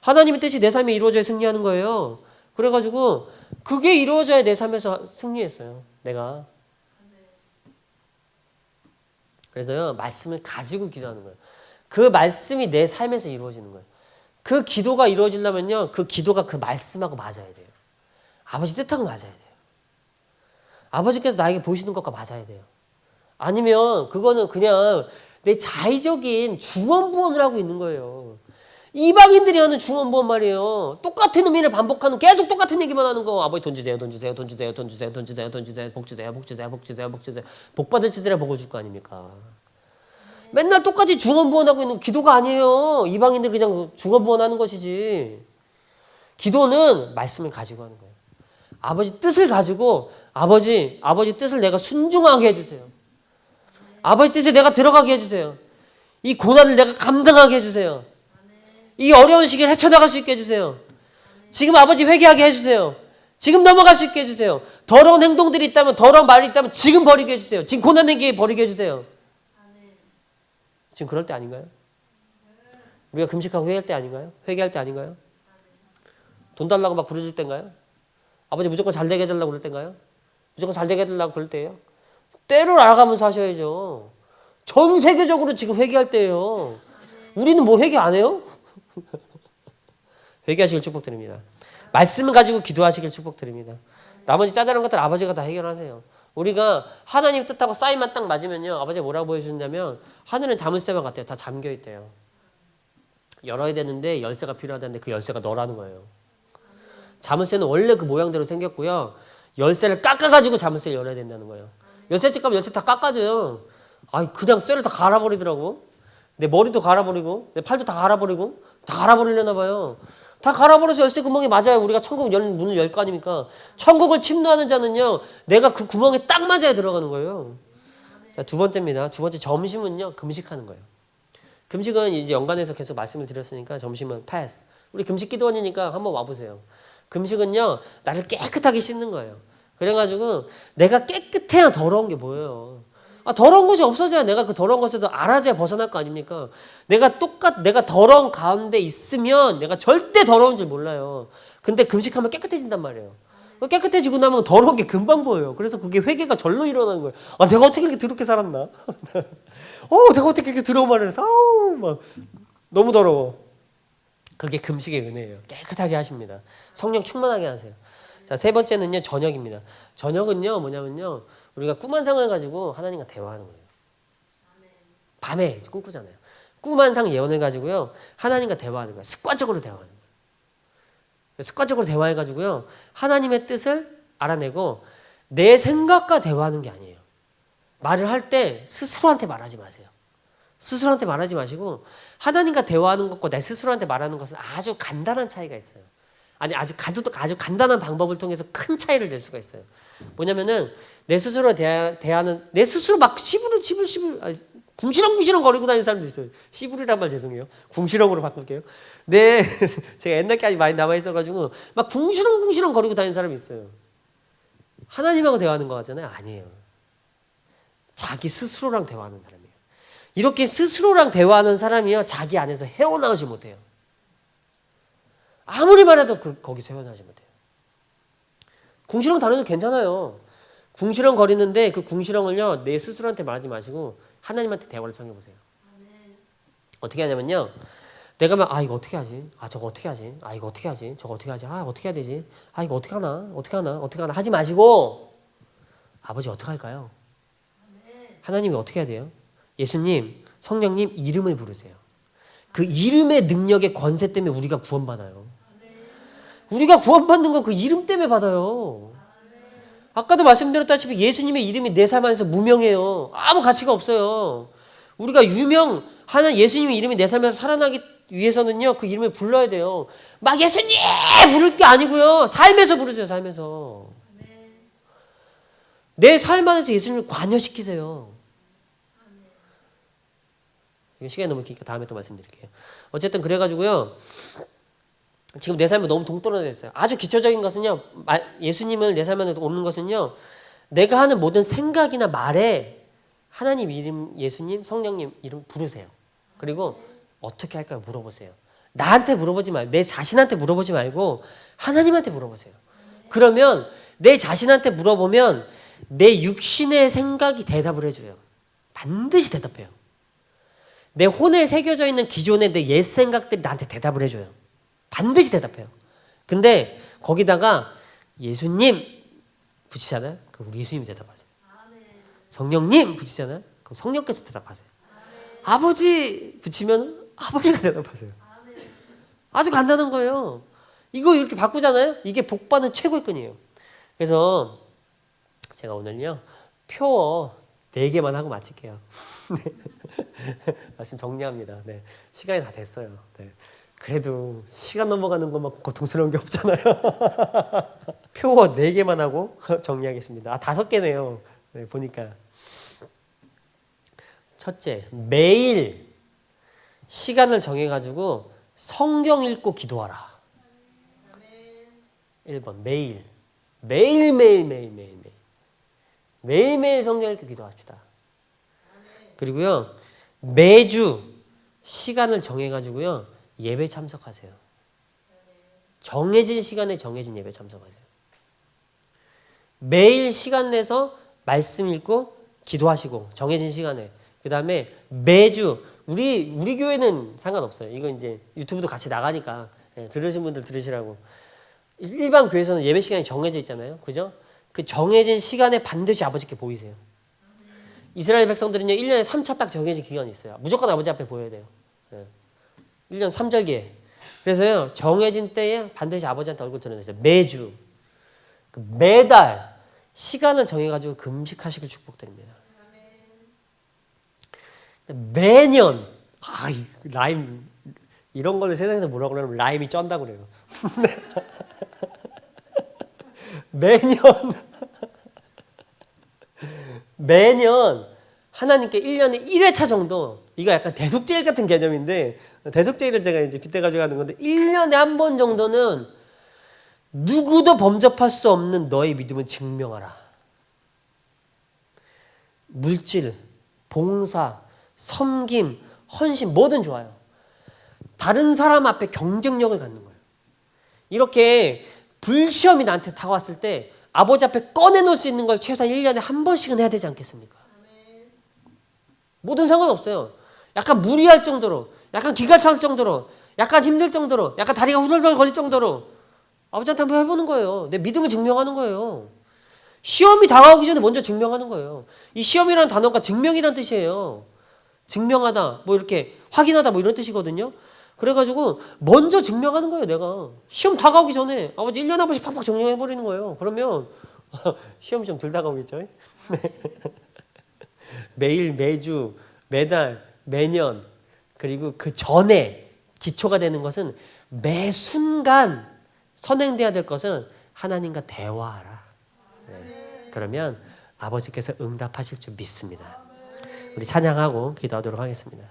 하나님의 뜻이 내 삶에 이루어져야 승리하는 거예요. 그래가지고 그게 이루어져야 내 삶에서 승리했어요. 내가. 그래서요. 말씀을 가지고 기도하는 거예요. 그 말씀이 내 삶에서 이루어지는 거예요. 그 기도가 이루어지려면요. 그 기도가 그 말씀하고 맞아야 돼요. 아버지 뜻하고 맞아야 돼요. 아버지께서 나에게 보이시는 것과 맞아야 돼요. 아니면 그거는 그냥 내 자의적인 중언부언을 하고 있는 거예요. 이방인들이 하는 중언부언 말이에요. 똑같은 의미를 반복하는 계속 똑같은 얘기만 하는 거. 아버지 돈 주세요. 돈 주세요. 돈 주세요. 돈 주세요. 돈 주세요. 돈 주세요. 복 주세요. 복 주세요. 복 주세요. 복 주세요. 복 받을 짓이라 복을 줄 거 아닙니까? 맨날 똑같이 중언부언하고 있는 기도가 아니에요. 이방인들 그냥 중언부언하는 것이지. 기도는 말씀을 가지고 하는 거예요. 아버지 뜻을 가지고 아버지 뜻을 내가 순종하게 해주세요. 아버지 뜻에 내가 들어가게 해주세요. 이 고난을 내가 감당하게 해주세요. 이 어려운 시기를 헤쳐나갈 수 있게 해주세요. 지금 아버지 회개하게 해주세요. 지금 넘어갈 수 있게 해주세요. 더러운 행동들이 있다면, 더러운 말이 있다면 지금 버리게 해주세요. 지금 고난의 기회에 버리게 해주세요. 지금 그럴 때 아닌가요? 우리가 금식하고 회개할 때 아닌가요? 회개할 때 아닌가요? 돈 달라고 막 부르질 때인가요? 아버지 무조건 잘 되게 해달라고 그럴 때인가요? 무조건 잘 되게 해달라고 그럴 때예요? 때를 알아가면서 하셔야죠. 전 세계적으로 지금 회개할 때예요. 우리는 뭐 회개 안 해요? 회개하시길 축복드립니다. 말씀을 가지고 기도하시길 축복드립니다. 나머지 짜잘한 것들 아버지가 다 해결하세요. 우리가 하나님 뜻하고 사인만 딱 맞으면요. 아버지가 뭐라고 보여주냐면 하늘은 자물쇠만 같아요. 다 잠겨있대요. 열어야 되는데 열쇠가 필요하다는데 그 열쇠가 너라는 거예요. 자물쇠는 원래 그 모양대로 생겼고요. 열쇠를 깎아가지고 자물쇠를 열어야 된다는 거예요. 열쇠집 가면 열쇠 다 깎아줘요. 아이 그냥 쇠를 다 갈아버리더라고. 내 머리도 갈아버리고 내 팔도 다 갈아버리고 다 갈아버리려나 봐요. 다 갈아버려서 열쇠 구멍이 맞아야 우리가 천국 문을 열 거 아닙니까? 천국을 침노하는 자는요. 내가 그 구멍에 딱 맞아야 들어가는 거예요. 자, 두 번째입니다. 두 번째 점심은요. 금식하는 거예요. 금식은 이제 연간에서 계속 말씀을 드렸으니까 점심은 패스. 우리 금식 기도원이니까 한번 와보세요. 금식은요. 나를 깨끗하게 씻는 거예요. 그래가지고 내가 깨끗해야 더러운 게 뭐예요. 더러운 것이 없어져야 내가 그 더러운 것에서 알아져야 벗어날 거 아닙니까? 내가 더러운 가운데 있으면 내가 절대 더러운 줄 몰라요. 근데 금식하면 깨끗해진단 말이에요. 깨끗해지고 나면 더러운 게 금방 보여요. 그래서 그게 회개가 절로 일어나는 거예요. 내가 어떻게 이렇게 더럽게 살았나? 내가 어떻게 이렇게 더러운 말을 해서 막 너무 더러워. 그게 금식의 은혜예요. 깨끗하게 하십니다. 성령 충만하게 하세요. 자, 세 번째는요. 저녁입니다. 저녁은요. 뭐냐면요. 우리가 꿈 한 상을 가지고 하나님과 대화하는 거예요. 밤에 꿈꾸잖아요. 꿈 한 상 예언을 가지고요. 하나님과 대화하는 거예요. 습관적으로 대화하는 거예요. 습관적으로 대화해가지고요. 하나님의 뜻을 알아내고 내 생각과 대화하는 게 아니에요. 말을 할 때 스스로한테 말하지 마세요. 스스로한테 말하지 마시고 하나님과 대화하는 것과 내 스스로한테 말하는 것은 아주 간단한 차이가 있어요. 아주 간단한 방법을 통해서 큰 차이를 낼 수가 있어요. 뭐냐면은 내 스스로 대하는 내 스스로 막 시부르 궁시렁궁시렁 거리고 다니는 사람도 있어요. 시부르란 말 죄송해요. 궁시렁으로 바꿀게요. 네, 제가 옛날 게 아직 많이 남아 있어가지고 막 궁시렁궁시렁 거리고 다니는 사람이 있어요. 하나님하고 대화하는 거 같잖아요. 아니에요. 자기 스스로랑 대화하는 사람이에요. 이렇게 스스로랑 대화하는 사람이요 자기 안에서 헤어나오지 못해요. 아무리 말해도 거기서 헤어나오지 못해요. 궁시렁 다녀도 괜찮아요. 궁시렁 거리는데 그 궁시렁을요 내 스스로한테 말하지 마시고 하나님한테 대화를 청해보세요. 어떻게 하냐면요. 내가 막 이거 어떻게 하지? 저거 어떻게 하지? 이거 어떻게 하지? 저거 어떻게 하지? 어떻게 해야 되지? 이거 어떻게 하나? 어떻게 하나? 하지 마시고 아버지 어떻게 할까요? 하나님이 어떻게 해야 돼요? 예수님, 성령님 이름을 부르세요. 그 이름의 능력의 권세 때문에 우리가 구원받아요. 우리가 구원받는 건 그 이름 때문에 받아요. 아까도 말씀드렸다시피 예수님의 이름이 내 삶 안에서 무명해요. 아무 가치가 없어요. 우리가 유명한 예수님의 이름이 내 삶에서 살아나기 위해서는요. 그 이름을 불러야 돼요. 막 예수님 부를 게 아니고요. 삶에서 부르세요. 삶에서. 내 삶 안에서 예수님을 관여시키세요. 시간이 너무 기니까 다음에 또 말씀드릴게요. 어쨌든 그래가지고요. 지금 내 삶이 너무 동떨어져 있어요. 아주 기초적인 것은요. 예수님을 내 삶 안에 오는 것은요. 내가 하는 모든 생각이나 말에 하나님 이름, 예수님, 성령님 이름 부르세요. 그리고 어떻게 할까요? 물어보세요. 나한테 물어보지 말고 내 자신한테 물어보지 말고 하나님한테 물어보세요. 그러면 내 자신한테 물어보면 내 육신의 생각이 대답을 해줘요. 반드시 대답해요. 내 혼에 새겨져 있는 기존의 내 옛 생각들이 나한테 대답을 해줘요. 반드시 대답해요. 근데 거기다가 예수님 붙이잖아요. 그럼 우리 예수님이 대답하세요. 성령님 붙이잖아요. 그럼 성령께서 대답하세요. 아버지 붙이면 아버지가 대답하세요. 아주 간단한 거예요. 이거 이렇게 바꾸잖아요. 이게 복받는 최고의 끈이에요. 그래서 제가 오늘요. 표어 4개만 하고 마칠게요. 말씀 정리합니다. 네. 시간이 다 됐어요. 네. 그래도 시간 넘어가는 것만 고통스러운 게 없잖아요. 표어 4개만 하고 정리하겠습니다. 5개네요. 네, 보니까. 첫째, 매일 시간을 정해가지고 성경 읽고 기도하라. 1번, 매일. 매일매일 성경 읽고 기도합시다. 그리고요, 매주 시간을 정해가지고요, 예배 참석하세요. 정해진 시간에 정해진 예배 참석하세요. 매일 시간 내서 말씀 읽고 기도하시고, 정해진 시간에. 그 다음에 매주, 우리 교회는 상관없어요. 이거 이제 유튜브도 같이 나가니까, 들으신 분들 들으시라고. 일반 교회에서는 예배 시간이 정해져 있잖아요. 그죠? 그 정해진 시간에 반드시 아버지께 보이세요. 이스라엘 백성들은요, 1년에 3차 딱 정해진 기간이 있어요. 무조건 아버지 앞에 보여야 돼요. 1년 3절기에. 그래서요, 정해진 때에 반드시 아버지한테 얼굴 드러내세요. 매주. 매달 시간을 정해가지고 금식하시길 축복드립니다. 매년, 라임, 이런 거를 세상에서 뭐라고 그러면 라임이 쩐다고 그래요. 매년 하나님께 1년에 1회차 정도, 이거 약간 대속제일 같은 개념인데, 대속제일은 제가 이제 빗대가지고 하는 건데, 1년에 한 번 정도는 누구도 범접할 수 없는 너의 믿음을 증명하라. 물질, 봉사, 섬김, 헌신, 뭐든 좋아요. 다른 사람 앞에 경쟁력을 갖는 거예요. 이렇게 불시험이 나한테 다가왔을 때 아버지 앞에 꺼내놓을 수 있는 걸 최소한 1년에 한 번씩은 해야 되지 않겠습니까? 뭐든 상관없어요. 약간 무리할 정도로, 약간 기가 찰 정도로, 약간 힘들 정도로, 약간 다리가 후덜덜 걸릴 정도로 아버지한테 한번 해보는 거예요. 내 믿음을 증명하는 거예요. 시험이 다가오기 전에 먼저 증명하는 거예요. 이 시험이라는 단어가 증명이라는 뜻이에요. 증명하다, 뭐 이렇게 확인하다, 뭐 이런 뜻이거든요. 그래가지고 먼저 증명하는 거예요. 내가 시험 다가오기 전에 아버지 1년에 한 번씩 팍팍 정리해버리는 거예요. 그러면 시험이 좀 덜 다가오겠죠. 매일, 매주, 매달, 매년, 그리고 그 전에 기초가 되는 것은 매 순간 선행돼야 될 것은 하나님과 대화하라. 그러면 아버지께서 응답하실 줄 믿습니다. 우리 찬양하고 기도하도록 하겠습니다.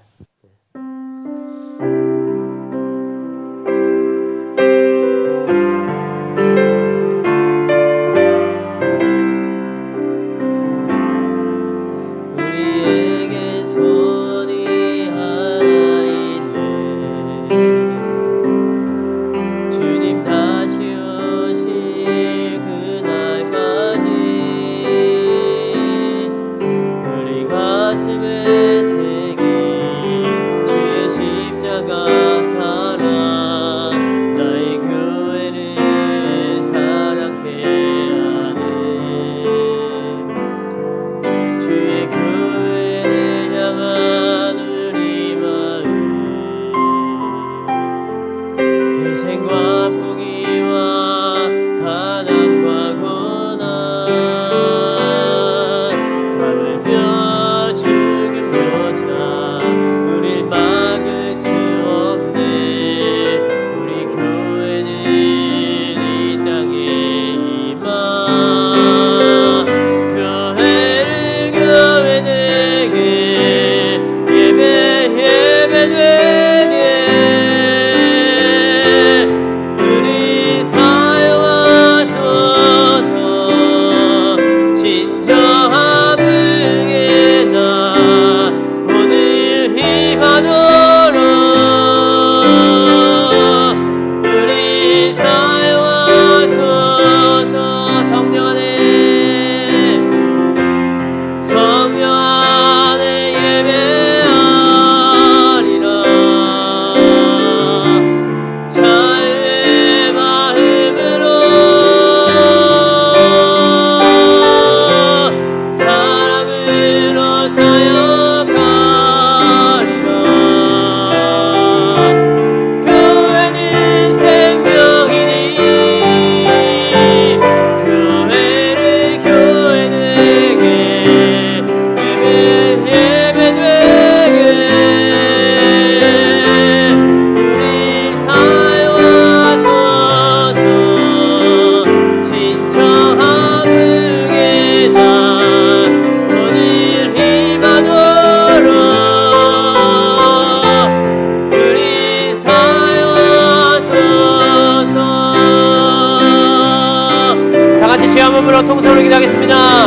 한번 불러 통성으로 기도하겠습니다.